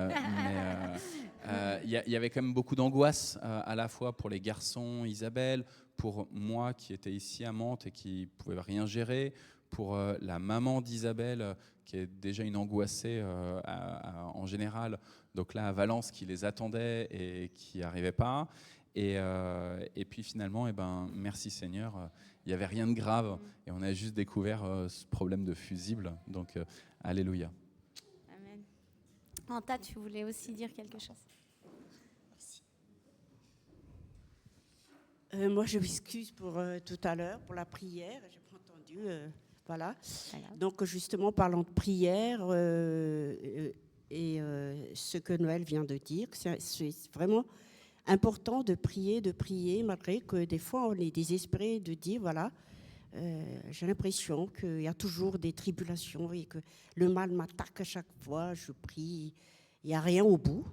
il y avait quand même beaucoup d'angoisse, à la fois pour les garçons, Isabelle, pour moi qui était ici à Mantes et qui ne pouvait rien gérer, pour la maman d'Isabelle qui est déjà une angoissée en général, donc là à Valence qui les attendait et qui n'y arrivait pas. Et puis finalement, merci Seigneur, il n'y avait rien de grave et on a juste découvert ce problème de fusible. Donc, alléluia. Amen. Anta, tu voulais aussi dire quelque chose? Moi, je m'excuse pour tout à l'heure, pour la prière. Je n'ai pas entendu. Voilà. Donc, justement, parlant de prière et ce que Noël vient de dire, c'est vraiment important de prier, malgré que des fois, on est désespéré de dire, voilà, j'ai l'impression qu'il y a toujours des tribulations et que le mal m'attaque à chaque fois. Je prie, il n'y a rien au bout.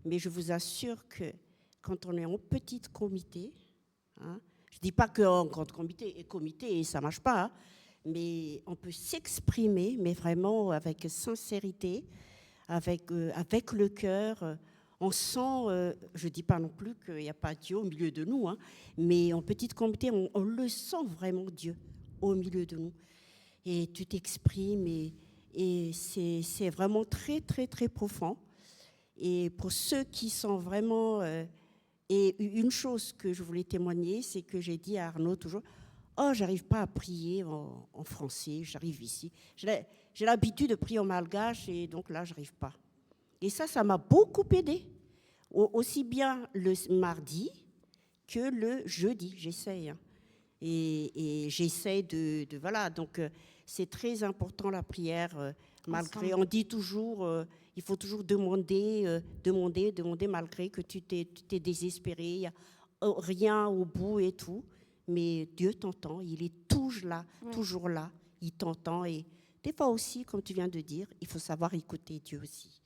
Mais je vous assure que quand on est en petit comité, hein, je ne dis pas qu'en grand comité, ça ne marche pas, hein, mais on peut s'exprimer, mais vraiment avec sincérité, avec le cœur. On sent, je ne dis pas non plus qu'il n'y a pas Dieu au milieu de nous, hein, mais en petit comité, on le sent vraiment, Dieu, au milieu de nous. Et tu t'exprimes et c'est vraiment très, très, très profond. Et pour ceux qui sont vraiment... et une chose que je voulais témoigner, c'est que j'ai dit à Arnaud toujours, « Oh, j'arrive pas à prier en français, j'arrive ici. J'ai l'habitude de prier en malgache et donc là, j'arrive pas. » Et ça m'a beaucoup aidé, aussi bien le mardi que le jeudi, j'essaye. Hein. Et j'essaye voilà, donc c'est très important la prière, malgré, on dit toujours, il faut toujours demander, malgré que tu t'es désespéré, il n'y a rien au bout et tout, mais Dieu t'entend, il est toujours là, il t'entend, et des fois aussi, comme tu viens de dire, il faut savoir écouter Dieu aussi.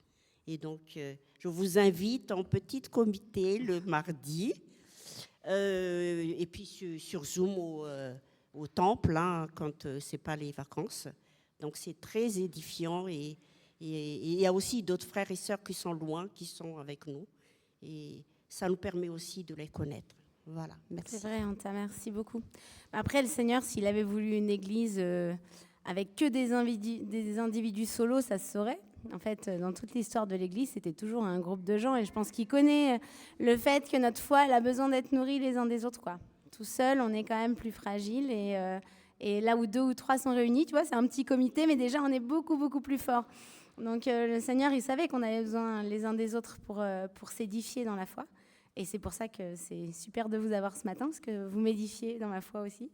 Et donc, je vous invite en petit comité le mardi, et puis sur Zoom au temple, hein, quand ce n'est pas les vacances. Donc, c'est très édifiant. Et il y a aussi d'autres frères et sœurs qui sont loin, qui sont avec nous. Et ça nous permet aussi de les connaître. Voilà, merci. C'est vrai, Anta, merci beaucoup. Après, le Seigneur, s'il avait voulu une église avec que des individus solos, ça se saurait. En fait, dans toute l'histoire de l'Église, c'était toujours un groupe de gens. Et je pense qu'il connaît le fait que notre foi, elle a besoin d'être nourrie les uns des autres, quoi. Tout seul, on est quand même plus fragile. Et là où 2 ou 3 sont réunis, tu vois, c'est un petit comité, mais déjà, on est beaucoup, beaucoup plus fort. Donc, le Seigneur, il savait qu'on avait besoin les uns des autres pour s'édifier dans la foi. Et c'est pour ça que c'est super de vous avoir ce matin, parce que vous m'édifiez dans ma foi aussi.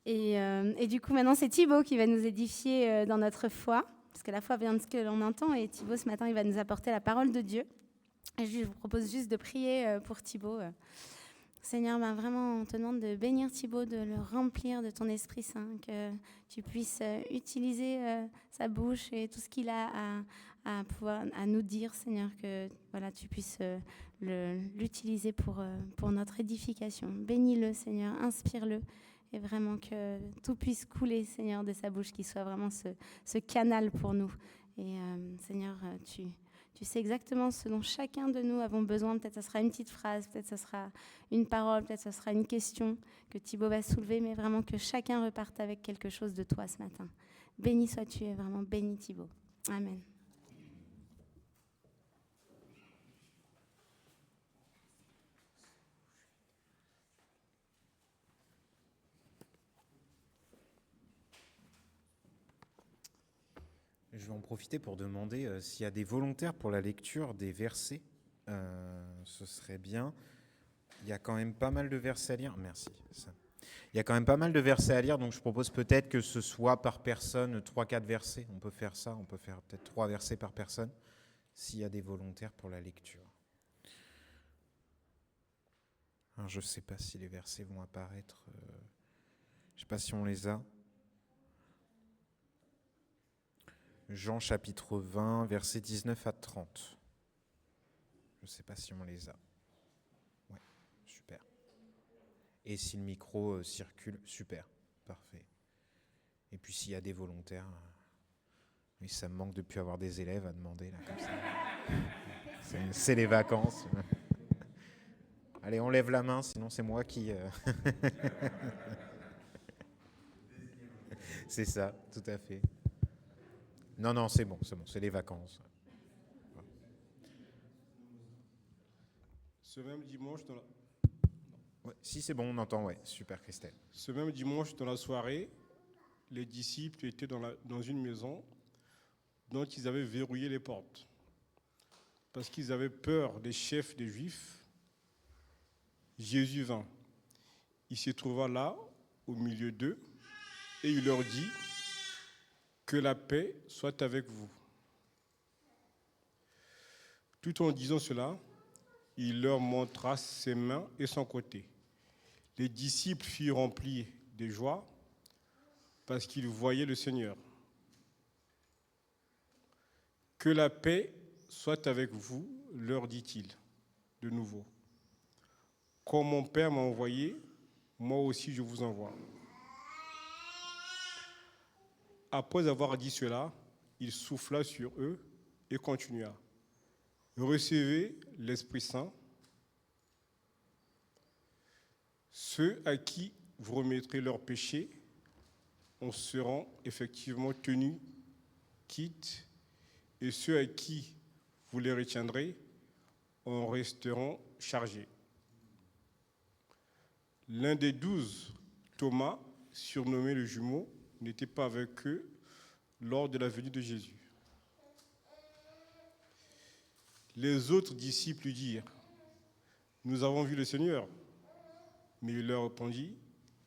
Et du coup, maintenant, c'est Thibaut qui va nous édifier dans notre foi. Parce que la foi vient de ce que l'on entend, et Thibaut, ce matin, il va nous apporter la parole de Dieu. Et je vous propose juste de prier pour Thibaut. Seigneur, vraiment, on te demande de bénir Thibaut, de le remplir de ton Esprit Saint, que tu puisses utiliser sa bouche et tout ce qu'il a à pouvoir à nous dire, Seigneur, que voilà, tu puisses l'utiliser pour notre édification. Bénis-le, Seigneur, inspire-le. Et vraiment que tout puisse couler, Seigneur, de sa bouche, qu'il soit vraiment ce canal pour nous. Et Seigneur, tu sais exactement ce dont chacun de nous avons besoin. Peut-être ça sera une petite phrase, peut-être ça sera une parole, peut-être ça sera une question que Thibaut va soulever, mais vraiment que chacun reparte avec quelque chose de toi ce matin. Béni sois-tu et vraiment béni Thibaut. Amen. Je vais en profiter pour demander s'il y a des volontaires pour la lecture des versets. Ce serait bien. Il y a quand même pas mal de versets à lire. Merci. Il y a quand même pas mal de versets à lire, donc je propose peut-être que ce soit par personne 3-4 versets. On peut faire ça, on peut faire peut-être 3 versets par personne, s'il y a des volontaires pour la lecture. Alors, je ne sais pas si les versets vont apparaître. Je ne sais pas si on les a. Jean chapitre 20, versets 19 à 30. Je ne sais pas si on les a. Ouais, super. Et si le micro circule, super, parfait. Et puis s'il y a des volontaires, oui, ça me manque de plus avoir des élèves à demander là comme ça. C'est les vacances. Allez, on lève la main, sinon c'est moi qui... C'est ça, tout à fait. Non, non, c'est bon, c'est les vacances. Ce même dimanche, Ouais, si c'est bon, on entend, ouais. Super, Christelle. ce même dimanche, dans la soirée, les disciples étaient dans une maison dont ils avaient verrouillé les portes parce qu'ils avaient peur des chefs des Juifs. Jésus vint. Il se trouva là, au milieu d'eux, et il leur dit « Que la paix soit avec vous ». Tout en disant cela, il leur montra ses mains et son côté. Les disciples furent remplis de joie parce qu'ils voyaient le Seigneur. « Que la paix soit avec vous », leur dit-il de nouveau. « Comme mon Père m'a envoyé, moi aussi je vous envoie. » Après avoir dit cela, il souffla sur eux et continua. « Recevez l'Esprit Saint. Ceux à qui vous remettrez leurs péchés en seront effectivement tenus quittes, et ceux à qui vous les retiendrez en resteront chargés. » L'un des 12, Thomas, surnommé le jumeau, n'était pas avec eux lors de la venue de Jésus. Les autres disciples lui dirent « Nous avons vu le Seigneur. » Mais il leur répondit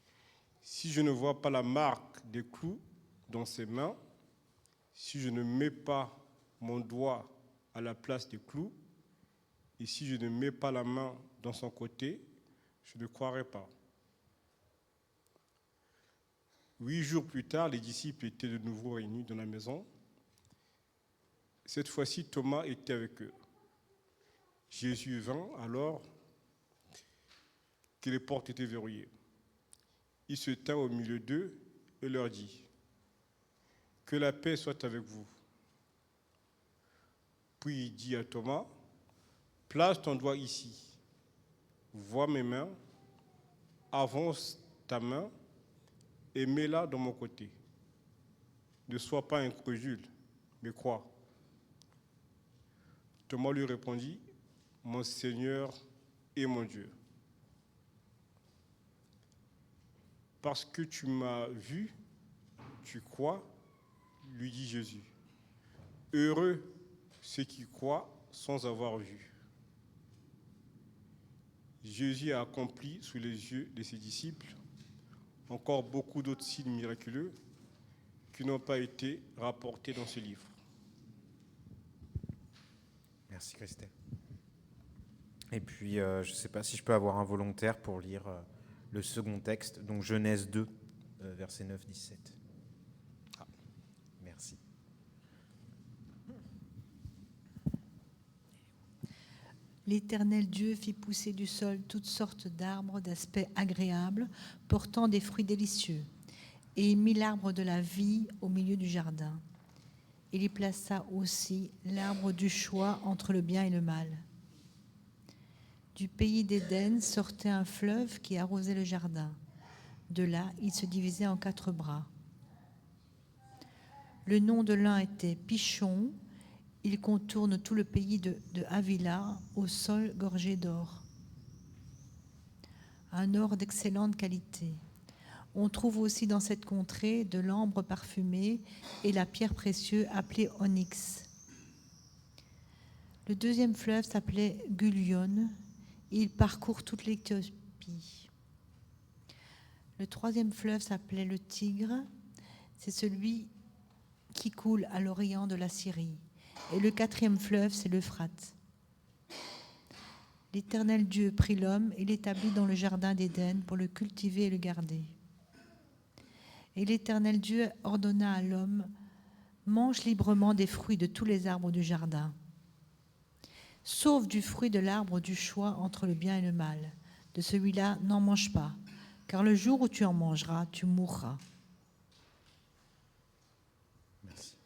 « Si je ne vois pas la marque des clous dans ses mains, si je ne mets pas mon doigt à la place des clous, et si je ne mets pas la main dans son côté, je ne croirai pas. » 8 jours plus tard, les disciples étaient de nouveau réunis dans la maison. Cette fois-ci, Thomas était avec eux. Jésus vint alors que les portes étaient verrouillées. Il se tint au milieu d'eux et leur dit « Que la paix soit avec vous. » Puis il dit à Thomas « Place ton doigt ici. Vois mes mains. Avance ta main et mets-la dans mon côté. Ne sois pas incrédule, mais crois. » Thomas lui répondit « Mon Seigneur et mon Dieu. » Parce que tu m'as vu, tu crois, lui dit Jésus. Heureux ceux qui croient sans avoir vu. Jésus a accompli sous les yeux de ses disciples encore beaucoup d'autres signes miraculeux qui n'ont pas été rapportés dans ce livre. Merci Christelle. Et puis, je ne sais pas si je peux avoir un volontaire pour lire le second texte, donc Genèse 2, versets 9-17. Ah, merci. L'Éternel Dieu fit pousser du sol toutes sortes d'arbres d'aspect agréable, portant des fruits délicieux, et il mit l'arbre de la vie au milieu du jardin. Il y plaça aussi l'arbre du choix entre le bien et le mal. Du pays d'Éden sortait un fleuve qui arrosait le jardin. De là, il se divisait en 4 bras. Le nom de l'un était Pichon. Il contourne tout le pays de Havila au sol gorgé d'or. Un or d'excellente qualité. On trouve aussi dans cette contrée de l'ambre parfumé et la pierre précieuse appelée onyx. Le deuxième fleuve s'appelait Gulion. Il parcourt toute l'Éthiopie. Le troisième fleuve s'appelait le Tigre. C'est celui qui coule à l'orient de la Syrie. Et le quatrième fleuve, c'est l'Euphrate. L'Éternel Dieu prit l'homme et l'établit dans le jardin d'Éden pour le cultiver et le garder. Et l'Éternel Dieu ordonna à l'homme, mange librement des fruits de tous les arbres du jardin, sauf du fruit de l'arbre du choix entre le bien et le mal. De celui-là, n'en mange pas, car le jour où tu en mangeras, tu mourras. Merci.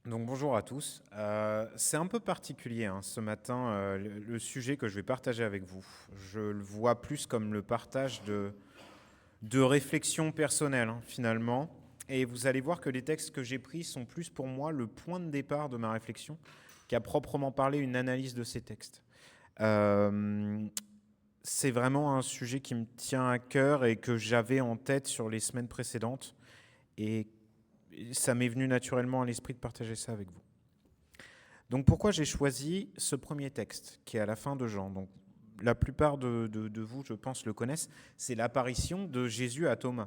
Donc bonjour à tous. C'est un peu particulier hein, ce matin, le sujet que je vais partager avec vous. Je le vois plus comme le partage de réflexions personnelles hein, finalement. Et vous allez voir que les textes que j'ai pris sont plus pour moi le point de départ de ma réflexion qu'à proprement parler une analyse de ces textes. C'est vraiment un sujet qui me tient à cœur et que j'avais en tête sur les semaines précédentes. Et ça m'est venu naturellement à l'esprit de partager ça avec vous. Donc pourquoi j'ai choisi ce premier texte qui est à la fin de Jean. Donc, la plupart de vous, je pense, le connaissent. C'est l'apparition de Jésus à Thomas.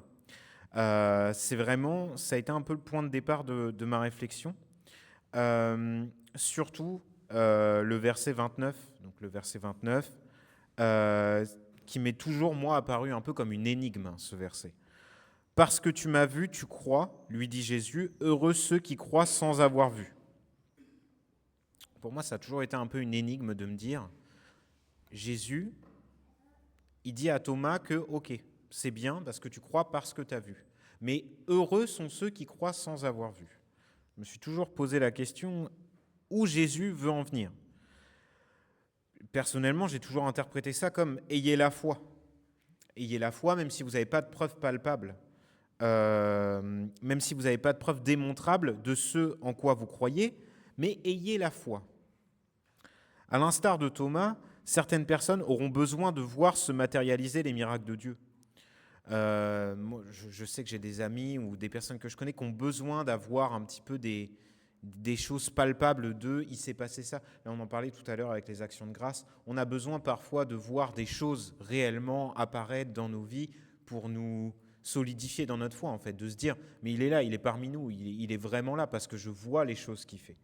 C'est vraiment, ça a été un peu le point de départ de ma réflexion. Surtout le verset 29, donc le verset 29, qui m'est toujours, moi, apparu un peu comme une énigme, ce verset. « Parce que tu m'as vu, tu crois, lui dit Jésus, heureux ceux qui croient sans avoir vu. » Pour moi, ça a toujours été un peu une énigme de me dire, Jésus, il dit à Thomas que, ok, c'est bien parce que tu crois parce que tu as vu. Mais heureux sont ceux qui croient sans avoir vu. Je me suis toujours posé la question où Jésus veut en venir. Personnellement, j'ai toujours interprété ça comme « ayez la foi ». Ayez la foi même si vous n'avez pas de preuves palpables, même si vous n'avez pas de preuves démontrables de ce en quoi vous croyez, mais ayez la foi. À l'instar de Thomas, certaines personnes auront besoin de voir se matérialiser les miracles de Dieu. Moi, je sais que j'ai des amis ou des personnes que je connais qui ont besoin d'avoir un petit peu des choses palpables de « il s'est passé ça ». Là, on en parlait tout à l'heure avec les actions de grâce. On a besoin parfois de voir des choses réellement apparaître dans nos vies pour nous solidifier dans notre foi, en fait, de se dire « mais il est là, il est parmi nous, il est vraiment là parce que je vois les choses qu'il fait ».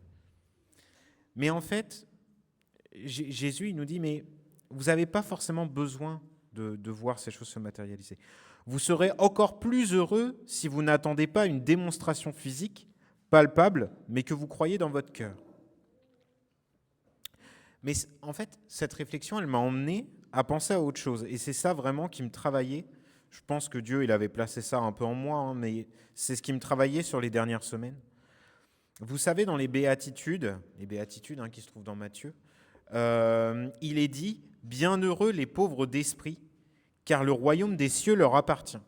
Mais en fait, Jésus, il nous dit « mais vous n'avez pas forcément besoin de voir ces choses se matérialiser. Vous serez encore plus heureux si vous n'attendez pas une démonstration physique, palpable, mais que vous croyez dans votre cœur. » Mais en fait, cette réflexion, elle m'a emmené à penser à autre chose. Et c'est ça vraiment qui me travaillait. Je pense que Dieu, il avait placé ça un peu en moi, hein, mais c'est ce qui me travaillait sur les dernières semaines. Vous savez, dans les béatitudes hein, qui se trouvent dans Matthieu, il est dit « Bienheureux les pauvres d'esprit, car le royaume des cieux leur appartient. »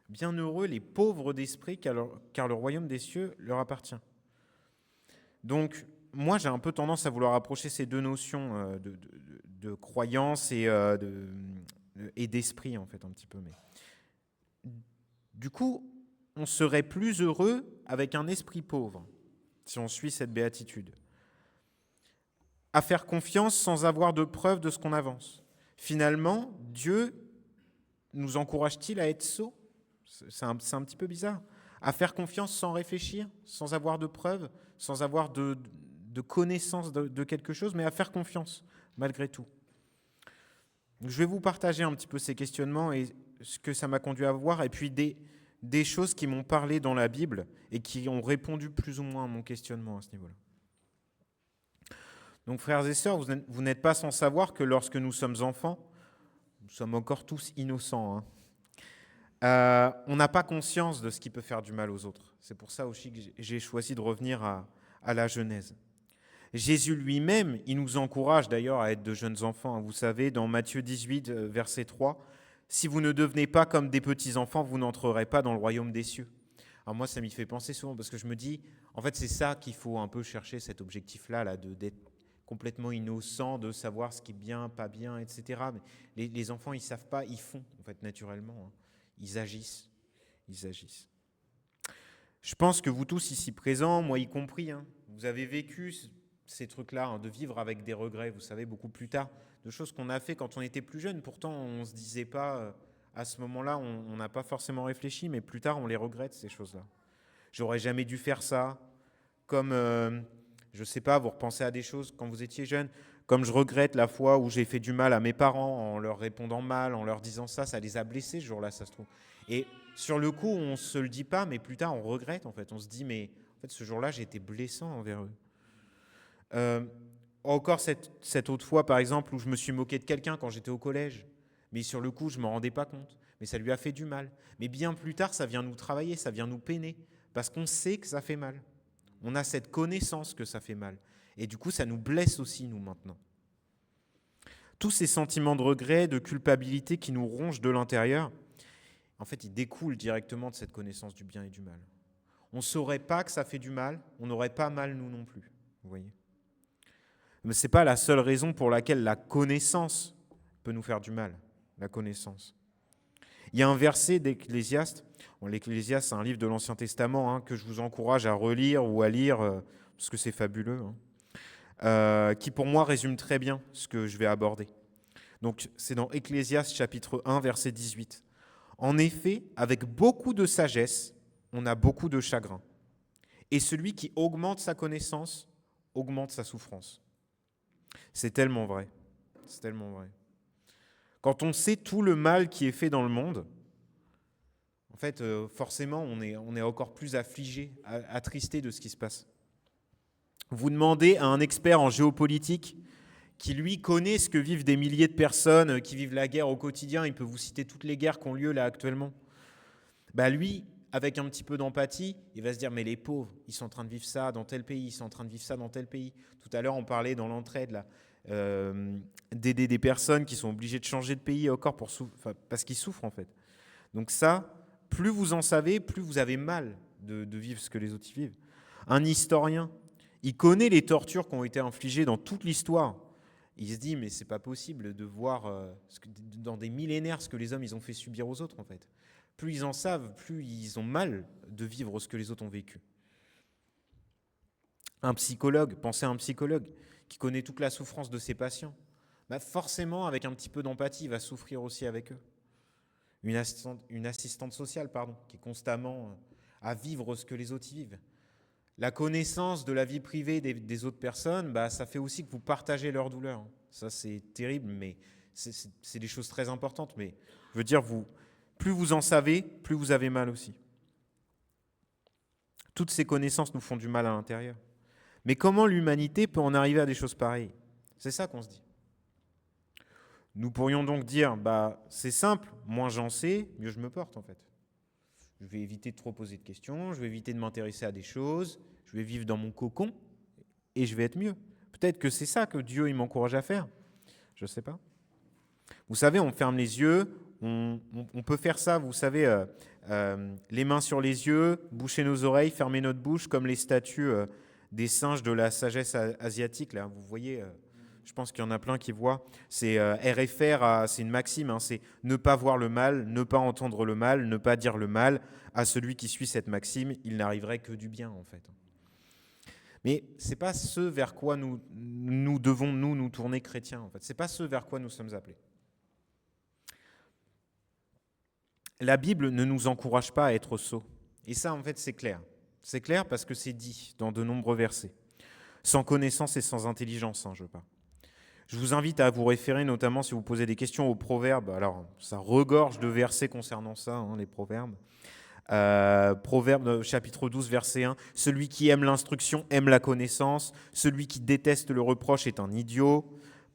Bienheureux les pauvres d'esprit, car le royaume des cieux leur appartient. Donc, moi, j'ai un peu tendance à vouloir approcher ces deux notions de croyance et d'esprit, en fait, un petit peu. Mais du coup, on serait plus heureux avec un esprit pauvre, si on suit cette béatitude. À faire confiance sans avoir de preuve de ce qu'on avance. Finalement, Dieu nous encourage-t-il à être sots ? C'est un petit peu bizarre. À faire confiance sans réfléchir, sans avoir de preuves, sans avoir de connaissance de quelque chose, mais à faire confiance malgré tout. Je vais vous partager un petit peu ces questionnements et ce que ça m'a conduit à voir, et puis des choses qui m'ont parlé dans la Bible et qui ont répondu plus ou moins à mon questionnement à ce niveau-là. Donc frères et sœurs, vous n'êtes pas sans savoir que lorsque nous sommes enfants, nous sommes encore tous innocents, hein. On n'a pas conscience de ce qui peut faire du mal aux autres. C'est pour ça aussi que j'ai choisi de revenir à la Genèse. Jésus lui-même, il nous encourage d'ailleurs à être de jeunes enfants. Vous savez, dans Matthieu 18, verset 3, « Si vous ne devenez pas comme des petits-enfants, vous n'entrerez pas dans le royaume des cieux. » Alors moi, ça m'y fait penser souvent parce que je me dis, en fait, c'est ça qu'il faut un peu chercher, cet objectif-là, d'être complètement innocent, de savoir ce qui est bien, pas bien, etc. Mais les enfants, ils ne savent pas, ils font, en fait, naturellement, hein. Ils agissent. Je pense que vous tous ici présents, moi y compris, hein, vous avez vécu ces trucs-là, hein, de vivre avec des regrets, vous savez, beaucoup plus tard, de choses qu'on a fait quand on était plus jeune. Pourtant, on ne se disait pas, à ce moment-là, on n'a pas forcément réfléchi, mais plus tard, on les regrette, ces choses-là. J'aurais jamais dû faire ça. Comme, je ne sais pas, vous repensez à des choses quand vous étiez jeune, comme je regrette la fois où j'ai fait du mal à mes parents en leur répondant mal, en leur disant ça les a blessés ce jour-là, ça se trouve. Et sur le coup, on ne se le dit pas, mais plus tard, on regrette, en fait. On se dit, mais en fait, ce jour-là, j'ai été blessant envers eux. Encore cette autre fois, par exemple, où je me suis moqué de quelqu'un quand j'étais au collège. Mais sur le coup, je ne m'en rendais pas compte. Mais ça lui a fait du mal. Mais bien plus tard, ça vient nous travailler, ça vient nous peiner. Parce qu'on sait que ça fait mal. On a cette connaissance que ça fait mal. Et du coup, ça nous blesse aussi, nous, maintenant. Tous ces sentiments de regret, de culpabilité qui nous rongent de l'intérieur, en fait, ils découlent directement de cette connaissance du bien et du mal. On ne saurait pas que ça fait du mal, on n'aurait pas mal, nous non plus. Vous voyez ? Mais ce n'est pas la seule raison pour laquelle la connaissance peut nous faire du mal, la connaissance. Il y a un verset d'Ecclésiaste. L'Ecclésiaste, c'est un livre de l'Ancien Testament que je vous encourage à relire ou à lire, parce que c'est fabuleux, qui pour moi résume très bien ce que je vais aborder. Donc c'est dans Ecclésiaste chapitre 1, verset 18. En effet, avec beaucoup de sagesse, on a beaucoup de chagrin. Et celui qui augmente sa connaissance augmente sa souffrance. C'est tellement vrai. C'est tellement vrai. Quand on sait tout le mal qui est fait dans le monde, en fait, forcément, on est encore plus affligé, attristé de ce qui se passe. Vous demandez à un expert en géopolitique qui, lui, connaît ce que vivent des milliers de personnes qui vivent la guerre au quotidien, il peut vous citer toutes les guerres qui ont lieu là actuellement. Lui, avec un petit peu d'empathie, il va se dire, mais les pauvres, ils sont en train de vivre ça dans tel pays, ils sont en train de vivre ça dans tel pays. Tout à l'heure, on parlait dans l'entraide, là, d'aider des personnes qui sont obligées de changer de pays encore parce qu'ils souffrent, en fait. Donc ça, plus vous en savez, plus vous avez mal de vivre ce que les autres y vivent. Un historien, il connaît les tortures qui ont été infligées dans toute l'histoire. Il se dit, mais c'est pas possible de voir dans des millénaires ce que les hommes ils ont fait subir aux autres, en fait. Plus ils en savent, plus ils ont mal de vivre ce que les autres ont vécu. Un psychologue, pensez à un psychologue qui connaît toute la souffrance de ses patients. Forcément, avec un petit peu d'empathie, il va souffrir aussi avec eux. Une assistante sociale, qui est constamment à vivre ce que les autres y vivent. La connaissance de la vie privée des autres personnes, ça fait aussi que vous partagez leur douleur. Ça, c'est terrible, mais c'est des choses très importantes. Mais je veux dire, plus vous en savez, plus vous avez mal aussi. Toutes ces connaissances nous font du mal à l'intérieur. Mais comment l'humanité peut en arriver à des choses pareilles ? C'est ça qu'on se dit. Nous pourrions donc dire, c'est simple, moins j'en sais, mieux je me porte en fait. Je vais éviter de trop poser de questions, je vais éviter de m'intéresser à des choses, je vais vivre dans mon cocon et je vais être mieux. Peut-être que c'est ça que Dieu il m'encourage à faire. Je ne sais pas. Vous savez, on ferme les yeux, on peut faire ça, vous savez, les mains sur les yeux, boucher nos oreilles, fermer notre bouche, comme les statues des singes de la sagesse asiatique. Là, vous voyez, je pense qu'il y en a plein qui voient. C'est RFR, c'est une maxime, c'est ne pas voir le mal, ne pas entendre le mal, ne pas dire le mal. À celui qui suit cette maxime, il n'arriverait que du bien, en fait. Mais ce n'est pas ce vers quoi nous devons nous tourner chrétiens, en fait. Ce n'est pas ce vers quoi nous sommes appelés. La Bible ne nous encourage pas à être sots. Et ça, en fait, c'est clair. C'est clair parce que c'est dit dans de nombreux versets. Sans connaissance et sans intelligence, je parle. Je vous invite à vous référer, notamment si vous posez des questions aux proverbes. Alors, ça regorge de versets concernant ça, les proverbes. Proverbe chapitre 12, verset 1. Celui qui aime l'instruction aime la connaissance. Celui qui déteste le reproche est un idiot.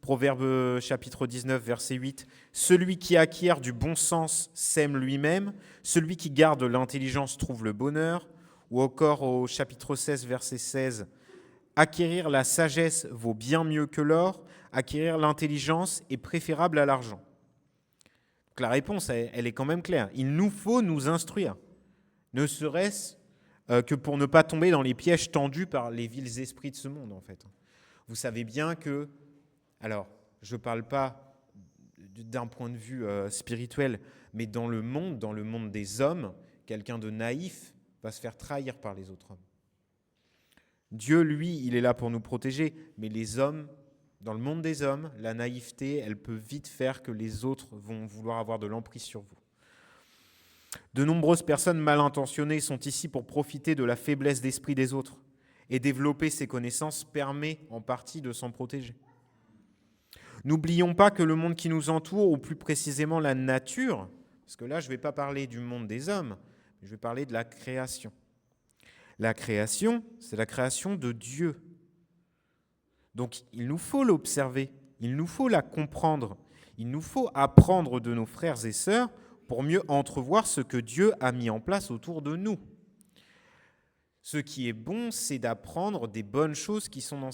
Proverbe chapitre 19, verset 8. Celui qui acquiert du bon sens sème lui-même. Celui qui garde l'intelligence trouve le bonheur. Ou encore au chapitre 16, verset 16. Acquérir la sagesse vaut bien mieux que l'or. Acquérir l'intelligence est préférable à l'argent. Donc la réponse, elle est quand même claire. Il nous faut nous instruire. Ne serait-ce que pour ne pas tomber dans les pièges tendus par les vils esprits de ce monde, en fait. Vous savez bien que, alors, je ne parle pas d'un point de vue spirituel, mais dans le monde des hommes, quelqu'un de naïf va se faire trahir par les autres hommes. Dieu, lui, il est là pour nous protéger, mais les hommes, dans le monde des hommes, la naïveté, elle peut vite faire que les autres vont vouloir avoir de l'emprise sur vous. De nombreuses personnes mal intentionnées sont ici pour profiter de la faiblesse d'esprit des autres, et développer ces connaissances permet en partie de s'en protéger. N'oublions pas que le monde qui nous entoure, ou plus précisément la nature, parce que là je ne vais pas parler du monde des hommes, je vais parler de la création. La création, c'est la création de Dieu. Donc il nous faut l'observer, il nous faut la comprendre, il nous faut apprendre de nos frères et sœurs pour mieux entrevoir ce que Dieu a mis en place autour de nous. Ce qui est bon, c'est d'apprendre des bonnes choses qui sont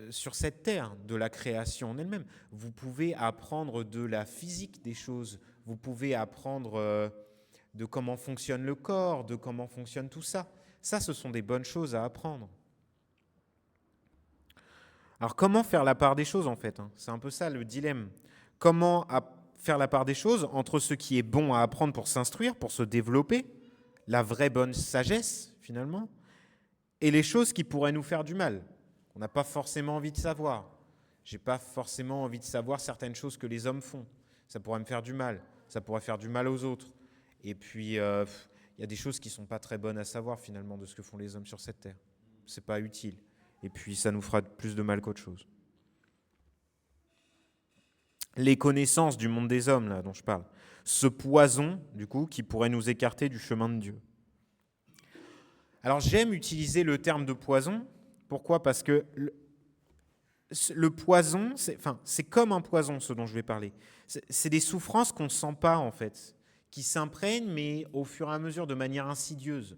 sur cette terre, de la création en elle-même. Vous pouvez apprendre de la physique des choses, vous pouvez apprendre de comment fonctionne le corps, de comment fonctionne tout ça. Ça, ce sont des bonnes choses à apprendre. Alors, comment faire la part des choses, en fait, hein? C'est un peu ça le dilemme. Comment faire la part des choses entre ce qui est bon à apprendre pour s'instruire, pour se développer, la vraie bonne sagesse, finalement, et les choses qui pourraient nous faire du mal. On n'a pas forcément envie de savoir. J'ai pas forcément envie de savoir certaines choses que les hommes font. Ça pourrait me faire du mal. Ça pourrait faire du mal aux autres. Et puis, y a des choses qui ne sont pas très bonnes à savoir, finalement, de ce que font les hommes sur cette terre. C'est pas utile. Et puis, ça nous fera plus de mal qu'autre chose. Les connaissances du monde des hommes, là, dont je parle. Ce poison, du coup, qui pourrait nous écarter du chemin de Dieu. Alors, j'aime utiliser le terme de poison. Pourquoi ? Parce que le poison, c'est comme un poison, ce dont je vais parler. C'est des souffrances qu'on ne sent pas, en fait, qui s'imprègnent, mais au fur et à mesure, de manière insidieuse.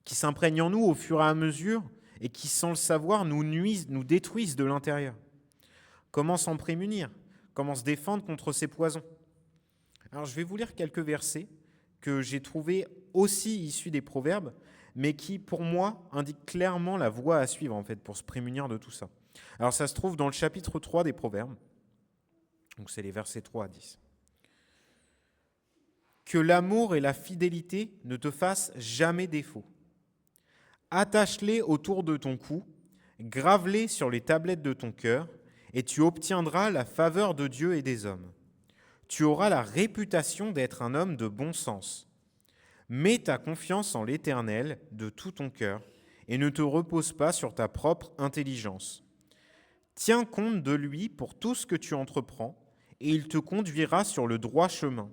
Qui s'imprègnent en nous au fur et à mesure et qui, sans le savoir, nous nuisent, nous détruisent de l'intérieur. Comment s'en prémunir ? Comment se défendre contre ces poisons ? Alors, je vais vous lire quelques versets que j'ai trouvés aussi issus des Proverbes, mais qui, pour moi, indiquent clairement la voie à suivre, en fait, pour se prémunir de tout ça. Alors, ça se trouve dans le chapitre 3 des Proverbes. Donc, c'est les versets 3 à 10. Que l'amour et la fidélité ne te fassent jamais défaut. Attache-les autour de ton cou, grave-les sur les tablettes de ton cœur, et tu obtiendras la faveur de Dieu et des hommes. Tu auras la réputation d'être un homme de bon sens. Mets ta confiance en l'Éternel de tout ton cœur, et ne te repose pas sur ta propre intelligence. Tiens compte de lui pour tout ce que tu entreprends, et il te conduira sur le droit chemin.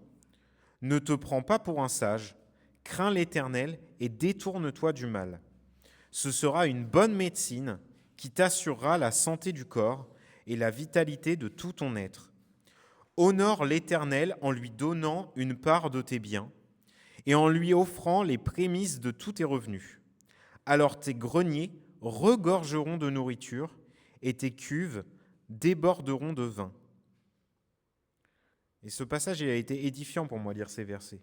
Ne te prends pas pour un sage, crains l'Éternel et détourne-toi du mal. Ce sera une bonne médecine qui t'assurera la santé du corps et la vitalité de tout ton être. Honore l'Éternel en lui donnant une part de tes biens et en lui offrant les prémices de tous tes revenus. Alors tes greniers regorgeront de nourriture et tes cuves déborderont de vin. Et ce passage, il a été édifiant pour moi, lire ces versets.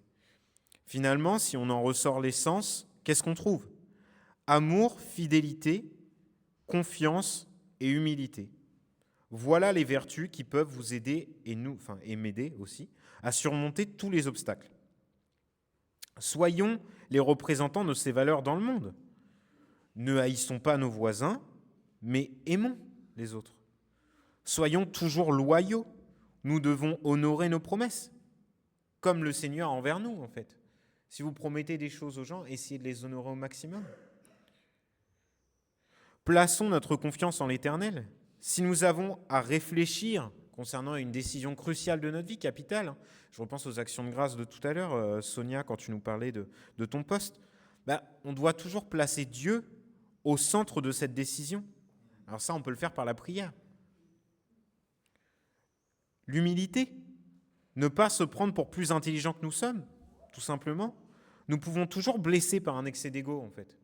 Finalement, si on en ressort l'essence, qu'est-ce qu'on trouve ? Amour, fidélité, confiance et humilité. Voilà les vertus qui peuvent vous aider, et m'aider aussi, à surmonter tous les obstacles. Soyons les représentants de ces valeurs dans le monde. Ne haïssons pas nos voisins, mais aimons les autres. Soyons toujours loyaux. Nous devons honorer nos promesses, comme le Seigneur envers nous, en fait. Si vous promettez des choses aux gens, essayez de les honorer au maximum. Plaçons notre confiance en l'Éternel. Si nous avons à réfléchir concernant une décision cruciale de notre vie, capitale, je repense aux actions de grâce de tout à l'heure, Sonia, quand tu nous parlais de ton poste, on doit toujours placer Dieu au centre de cette décision. Alors ça, on peut le faire par la prière. L'humilité, ne pas se prendre pour plus intelligent que nous sommes, tout simplement. Nous pouvons toujours blesser par un excès d'ego, en fait.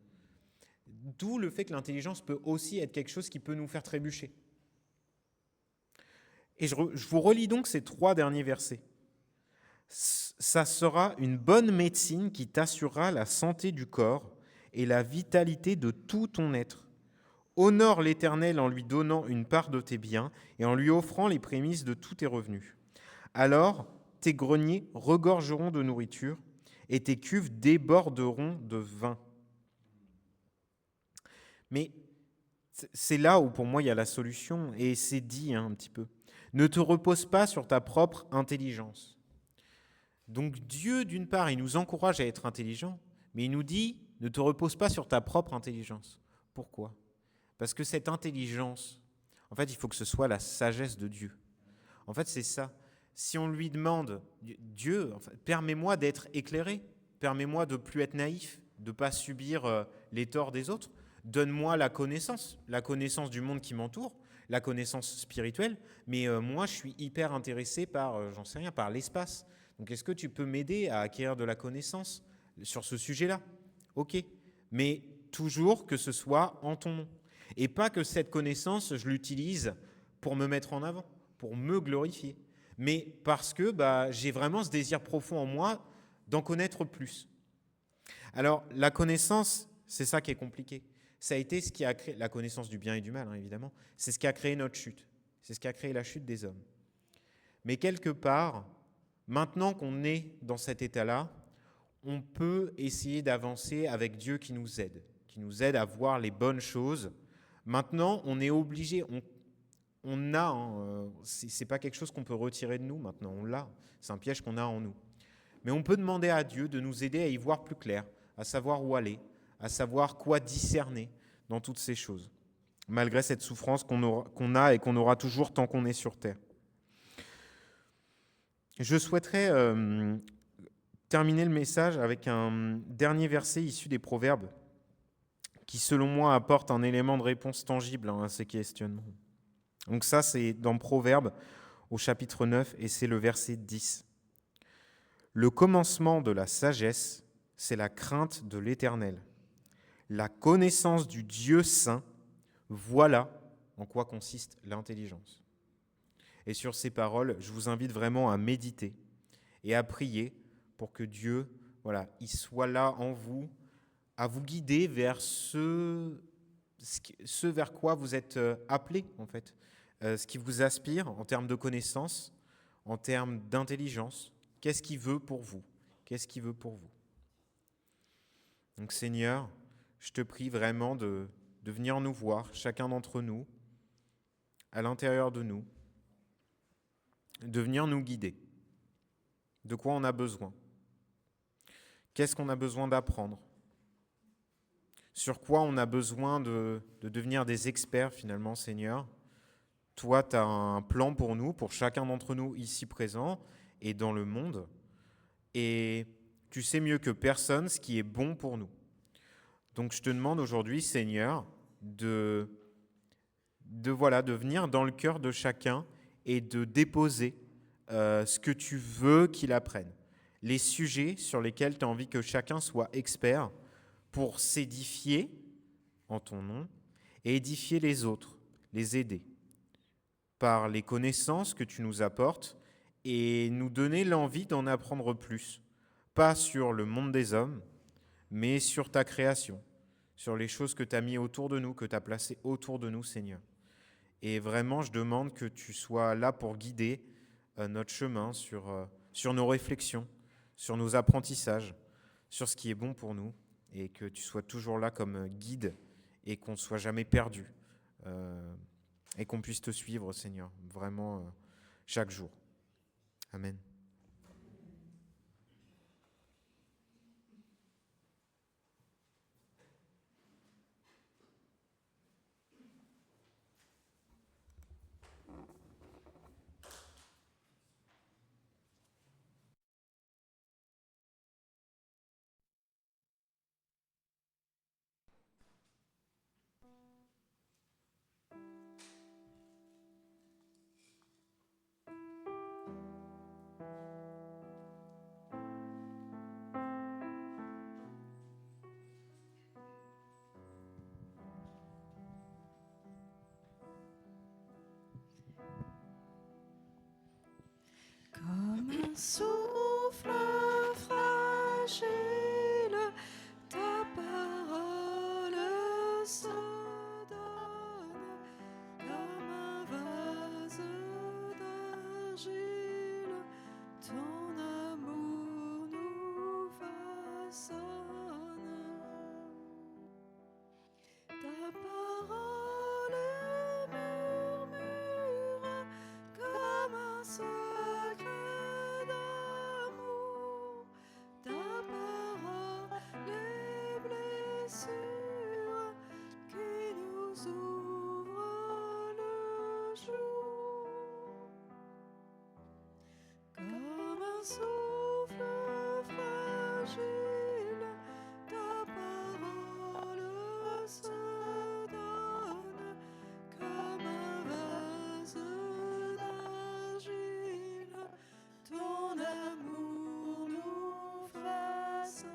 D'où le fait que l'intelligence peut aussi être quelque chose qui peut nous faire trébucher. Et je vous relis donc ces 3 derniers versets. Ça sera une bonne médecine qui t'assurera la santé du corps et la vitalité de tout ton être. Honore l'Éternel en lui donnant une part de tes biens et en lui offrant les prémices de tous tes revenus. Alors, tes greniers regorgeront de nourriture et tes cuves déborderont de vin. Mais c'est là où, pour moi, il y a la solution, et c'est dit un petit peu. Ne te repose pas sur ta propre intelligence. Donc Dieu, d'une part, il nous encourage à être intelligents, mais il nous dit, ne te repose pas sur ta propre intelligence. Pourquoi ? Parce que cette intelligence, en fait, il faut que ce soit la sagesse de Dieu. En fait, c'est ça. Si on lui demande, Dieu, permets-moi d'être éclairé, permets-moi de ne plus être naïf, de ne pas subir les torts des autres, donne-moi la connaissance du monde qui m'entoure, la connaissance spirituelle, mais moi, je suis hyper intéressé par, par l'espace. Donc, est-ce que tu peux m'aider à acquérir de la connaissance sur ce sujet-là ? ok, mais toujours que ce soit en ton nom. Et pas que cette connaissance, je l'utilise pour me mettre en avant, pour me glorifier, mais parce que j'ai vraiment ce désir profond en moi d'en connaître plus. Alors, la connaissance, c'est ça qui est compliqué. Ça a été ce qui a créé, la connaissance du bien et du mal, hein, évidemment, c'est ce qui a créé notre chute. C'est ce qui a créé la chute des hommes. Mais quelque part, maintenant qu'on est dans cet état-là, on peut essayer d'avancer avec Dieu qui nous aide à voir les bonnes choses. Maintenant, on est obligé, on a, c'est pas quelque chose qu'on peut retirer de nous maintenant, on l'a, c'est un piège qu'on a en nous. Mais on peut demander à Dieu de nous aider à y voir plus clair, à savoir où aller, à savoir quoi discerner dans toutes ces choses, malgré cette souffrance qu'on a et qu'on aura toujours tant qu'on est sur terre. Je souhaiterais terminer le message avec un dernier verset issu des Proverbes qui, selon moi, apporte un élément de réponse tangible à ces questionnements. Donc ça, c'est dans Proverbes au chapitre 9 et c'est le verset 10. Le commencement de la sagesse, c'est la crainte de l'Éternel. La connaissance du Dieu saint, voilà en quoi consiste l'intelligence. Et sur ces paroles, je vous invite vraiment à méditer et à prier pour que Dieu, il soit là en vous, à vous guider vers ce vers quoi vous êtes appelés, en fait, ce qui vous aspire en termes de connaissances, en termes d'intelligence. Qu'est-ce qu'il veut pour vous? Qu'est-ce qu'il veut pour vous? Donc Seigneur, je te prie vraiment de venir nous voir, chacun d'entre nous, à l'intérieur de nous, de venir nous guider. De quoi on a besoin? Qu'est-ce qu'on a besoin d'apprendre? Sur quoi on a besoin de devenir des experts finalement, Seigneur? Toi, tu as un plan pour nous, pour chacun d'entre nous ici présents et dans le monde. Et tu sais mieux que personne ce qui est bon pour nous. Donc je te demande aujourd'hui, Seigneur, de venir dans le cœur de chacun et de déposer ce que tu veux qu'il apprenne. Les sujets sur lesquels tu as envie que chacun soit expert pour s'édifier en ton nom et édifier les autres, les aider par les connaissances que tu nous apportes et nous donner l'envie d'en apprendre plus, pas sur le monde des hommes, mais sur ta création, sur les choses que tu as mis autour de nous, que tu as placées autour de nous, Seigneur. Et vraiment, je demande que tu sois là pour guider notre chemin sur nos réflexions, sur nos apprentissages, sur ce qui est bon pour nous, et que tu sois toujours là comme guide et qu'on ne soit jamais perdu, et qu'on puisse te suivre, Seigneur, vraiment chaque jour. Amen. Comme un souffle fragile, ta parole se donne comme un vase d'argile. Ton amour nous façonne. Ta parole murmure comme un secret d'amour. Ta parole est blessure qui nous ouvre le jour. Comme un souffle fragile, ta parole se donne comme un vase d'argile. Ton amour nous façonne.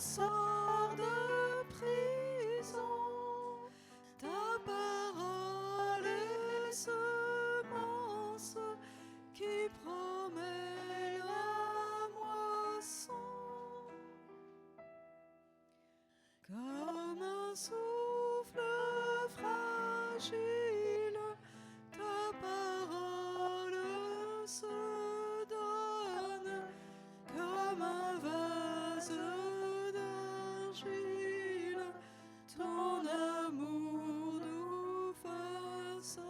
sort de prison. Ta parole est semence qui promet la moisson. Comme un souffle fragile, ta parole se donne comme un vase d'argile. Ton amour nous façonne.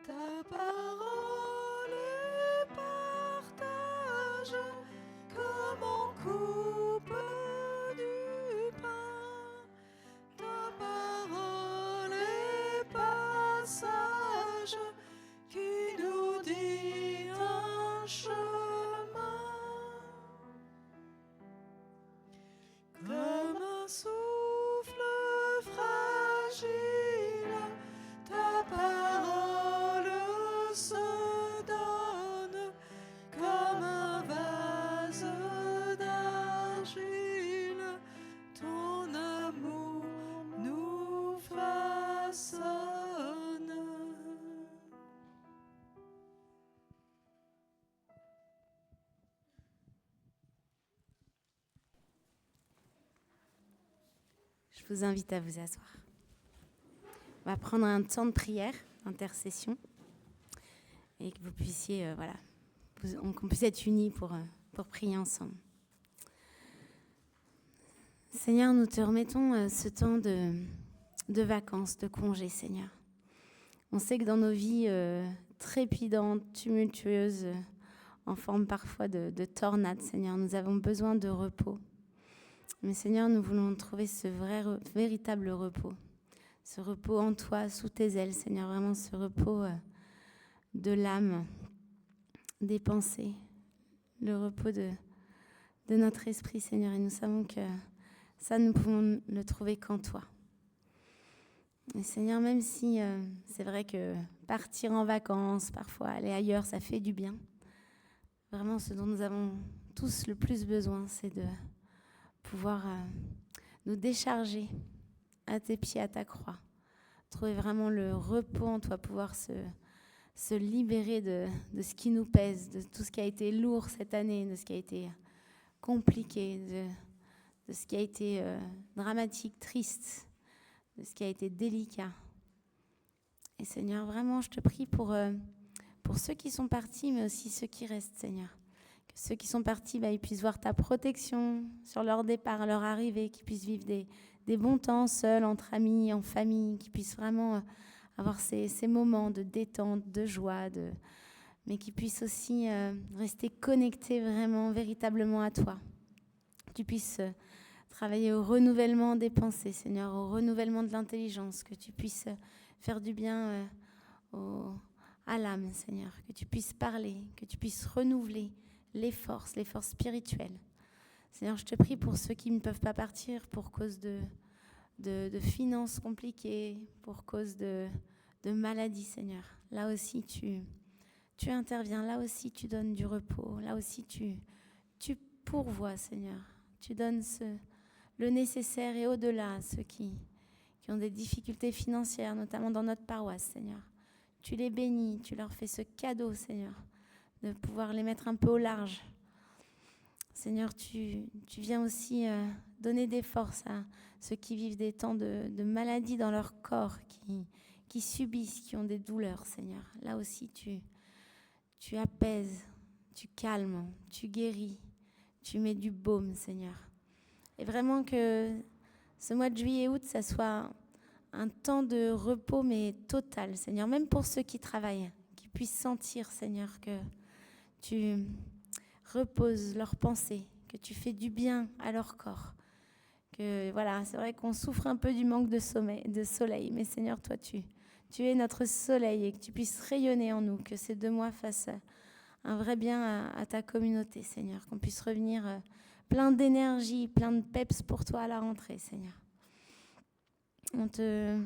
Ta parole est partage comme on coupe du pain. Ta parole est passage qui nous dit un chemin. Comme un souffle fragile, ta parole se donne comme un vase d'argile. Ton amour nous façonne. Je vous invite à vous asseoir. On va prendre un temps de prière, d'intercession, et que vous puissiez, qu'on puisse être unis pour prier ensemble. Seigneur, nous te remettons ce temps de vacances, de congés, Seigneur. On sait que dans nos vies trépidantes, tumultueuses, en forme parfois de tornades, Seigneur, nous avons besoin de repos. Mais Seigneur, nous voulons trouver ce véritable repos. Ce repos en toi, sous tes ailes, Seigneur. Vraiment ce repos de l'âme, des pensées. Le repos de notre esprit, Seigneur. Et nous savons que ça, nous pouvons le trouver qu'en toi. Et Seigneur, même si c'est vrai que partir en vacances, parfois aller ailleurs, ça fait du bien. Vraiment, ce dont nous avons tous le plus besoin, c'est de pouvoir nous décharger à tes pieds, à ta croix. Trouver vraiment le repos en toi, pouvoir se libérer de ce qui nous pèse, de tout ce qui a été lourd cette année, de ce qui a été compliqué, de ce qui a été dramatique, triste, de ce qui a été délicat. Et Seigneur, vraiment, je te prie pour ceux qui sont partis, mais aussi ceux qui restent, Seigneur. Que ceux qui sont partis, ils puissent voir ta protection sur leur départ, leur arrivée, qu'ils puissent vivre des bons temps seuls, entre amis, en famille, qu'ils puissent vraiment avoir ces moments de détente, de joie, mais qu'ils puissent aussi rester connectés vraiment, véritablement à toi. Que tu puisses travailler au renouvellement des pensées, Seigneur, au renouvellement de l'intelligence, que tu puisses faire du bien à l'âme, Seigneur, que tu puisses parler, que tu puisses renouveler les forces spirituelles. Seigneur, je te prie pour ceux qui ne peuvent pas partir pour cause de finances compliquées, pour cause de maladies, Seigneur. Là aussi, tu interviens, là aussi, tu donnes du repos, là aussi, tu pourvois, Seigneur. Tu donnes le nécessaire et au-delà à ceux qui ont des difficultés financières, notamment dans notre paroisse, Seigneur. Tu les bénis, tu leur fais ce cadeau, Seigneur, de pouvoir les mettre un peu au large. Seigneur, tu viens aussi donner des forces à ceux qui vivent des temps de maladie dans leur corps, qui subissent, qui ont des douleurs, Seigneur. Là aussi, tu apaises, tu calmes, tu guéris, tu mets du baume, Seigneur. Et vraiment que ce mois de juillet-août, ça soit un temps de repos, mais total, Seigneur. Même pour ceux qui travaillent, qui puissent sentir, Seigneur, que tu reposes leurs pensées, que tu fais du bien à leur corps. Que voilà, c'est vrai qu'on souffre un peu du manque de soleil, mais Seigneur, toi, tu es notre soleil et que tu puisses rayonner en nous, que ces 2 mois fassent un vrai bien à ta communauté, Seigneur, qu'on puisse revenir plein d'énergie, plein de peps pour toi à la rentrée, Seigneur. On te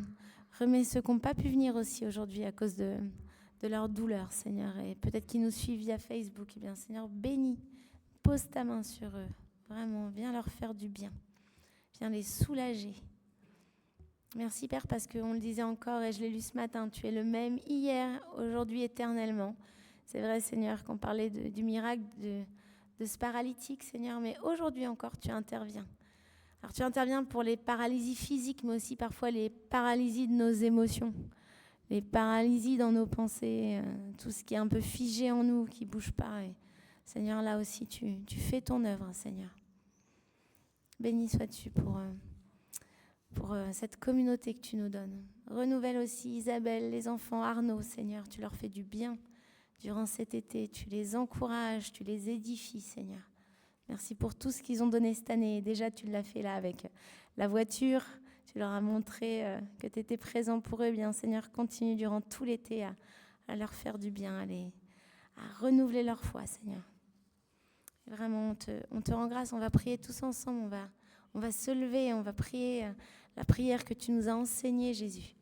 remet ceux qui n'ont pas pu venir aussi aujourd'hui à cause de leur douleur, Seigneur, et peut-être qu'ils nous suivent via Facebook. Eh bien, Seigneur, bénis pose ta main sur eux. Vraiment, viens leur faire du bien. Viens les soulager. Merci Père, parce qu'on le disait encore, et je l'ai lu ce matin, tu es le même hier, aujourd'hui, éternellement. C'est vrai, Seigneur, qu'on parlait du miracle de ce paralytique, Seigneur, mais aujourd'hui encore, tu interviens. Alors tu interviens pour les paralysies physiques, mais aussi parfois les paralysies de nos émotions, les paralysies dans nos pensées, tout ce qui est un peu figé en nous, qui ne bouge pas. Et, Seigneur, là aussi, tu fais ton œuvre, Seigneur. Béni sois-tu pour cette communauté que tu nous donnes. Renouvelle aussi Isabelle, les enfants, Arnaud, Seigneur, tu leur fais du bien durant cet été. Tu les encourages, tu les édifies, Seigneur. Merci pour tout ce qu'ils ont donné cette année. Déjà, tu l'as fait là avec la voiture. Tu leur as montré que tu étais présent pour eux. Bien, Seigneur, continue durant tout l'été à leur faire du bien, à renouveler leur foi, Seigneur. Et vraiment, on te rend grâce. On va prier tous ensemble. On va se lever. On va prier la prière que tu nous as enseignée, Jésus.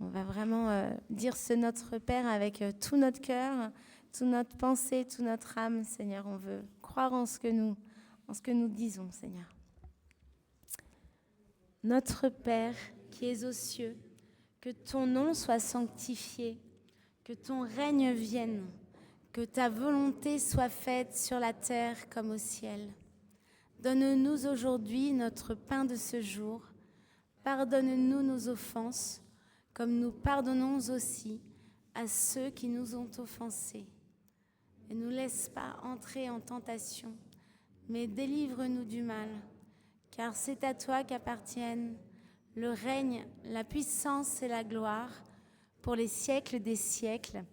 On va vraiment dire ce Notre Père avec tout notre cœur, toute notre pensée, toute notre âme, Seigneur. On veut croire en ce que nous disons, Seigneur. Notre Père qui es aux cieux, que ton nom soit sanctifié, que ton règne vienne, que ta volonté soit faite sur la terre comme au ciel. Donne-nous aujourd'hui notre pain de ce jour. Pardonne-nous nos offenses, comme nous pardonnons aussi à ceux qui nous ont offensés. Et ne nous laisse pas entrer en tentation, mais délivre-nous du mal, car c'est à toi qu'appartiennent le règne, la puissance et la gloire pour les siècles des siècles.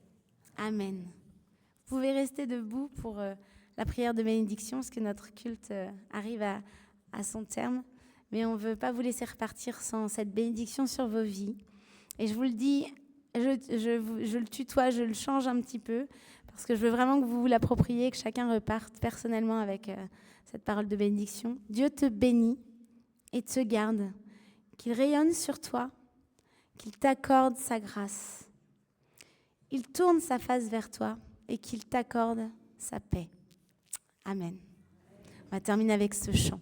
Amen. Vous pouvez rester debout pour la prière de bénédiction, parce que notre culte arrive à son terme, mais on ne veut pas vous laisser repartir sans cette bénédiction sur vos vies. Et je vous le dis, je le tutoie, je le change un petit peu, parce que je veux vraiment que vous vous l'appropriez, que chacun reparte personnellement avec cette parole de bénédiction. Dieu te bénit et te garde, qu'il rayonne sur toi, qu'il t'accorde sa grâce. Il tourne sa face vers toi et qu'il t'accorde sa paix. Amen. On va terminer avec ce chant.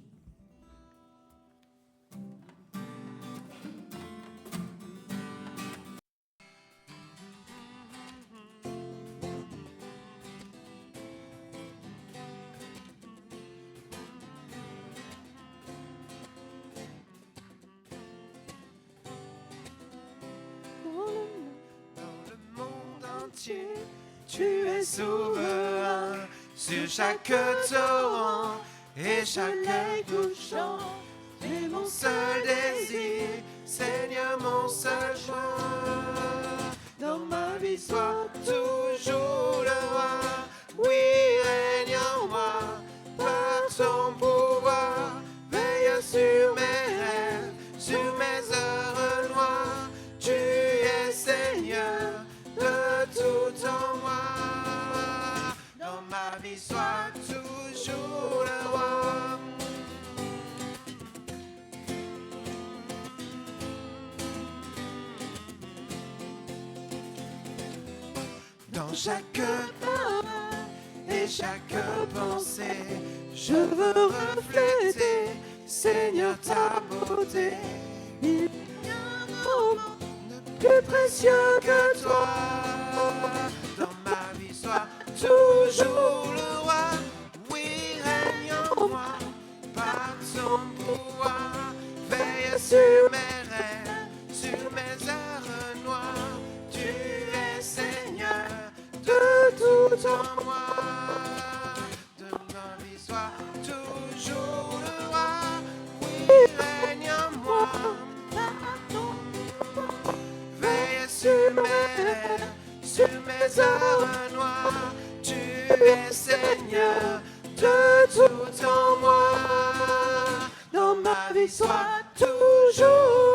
Tu es souverain sur chaque torrent et chaque œil couchant. Et mon seul désir, Seigneur, mon seul choix, dans ma vie sois toujours le roi. Oui, règne en moi par ton pouvoir. Veille sur mes rêves, sur mes heures noires. Tu es Seigneur de tout en moi. Dans ma vie sois toujours le roi. Dans chaque parole et chaque pensée, je veux refléter, Seigneur, ta beauté. Il n'y a un moment plus précieux que toi. Dans ma vie, sois toujours le roi. Oui, règne en moi par ton pouvoir. Veille sur mes rêves, sur mes heures noires. Tu es Seigneur de tout en moi. De ma vie, sois toujours le roi. Oui, règne en moi par ton pouvoir. Veille sur mes rêves, sur mes heures noires. Tu es Seigneur de tout en moi. Dans ma vie, sois toujours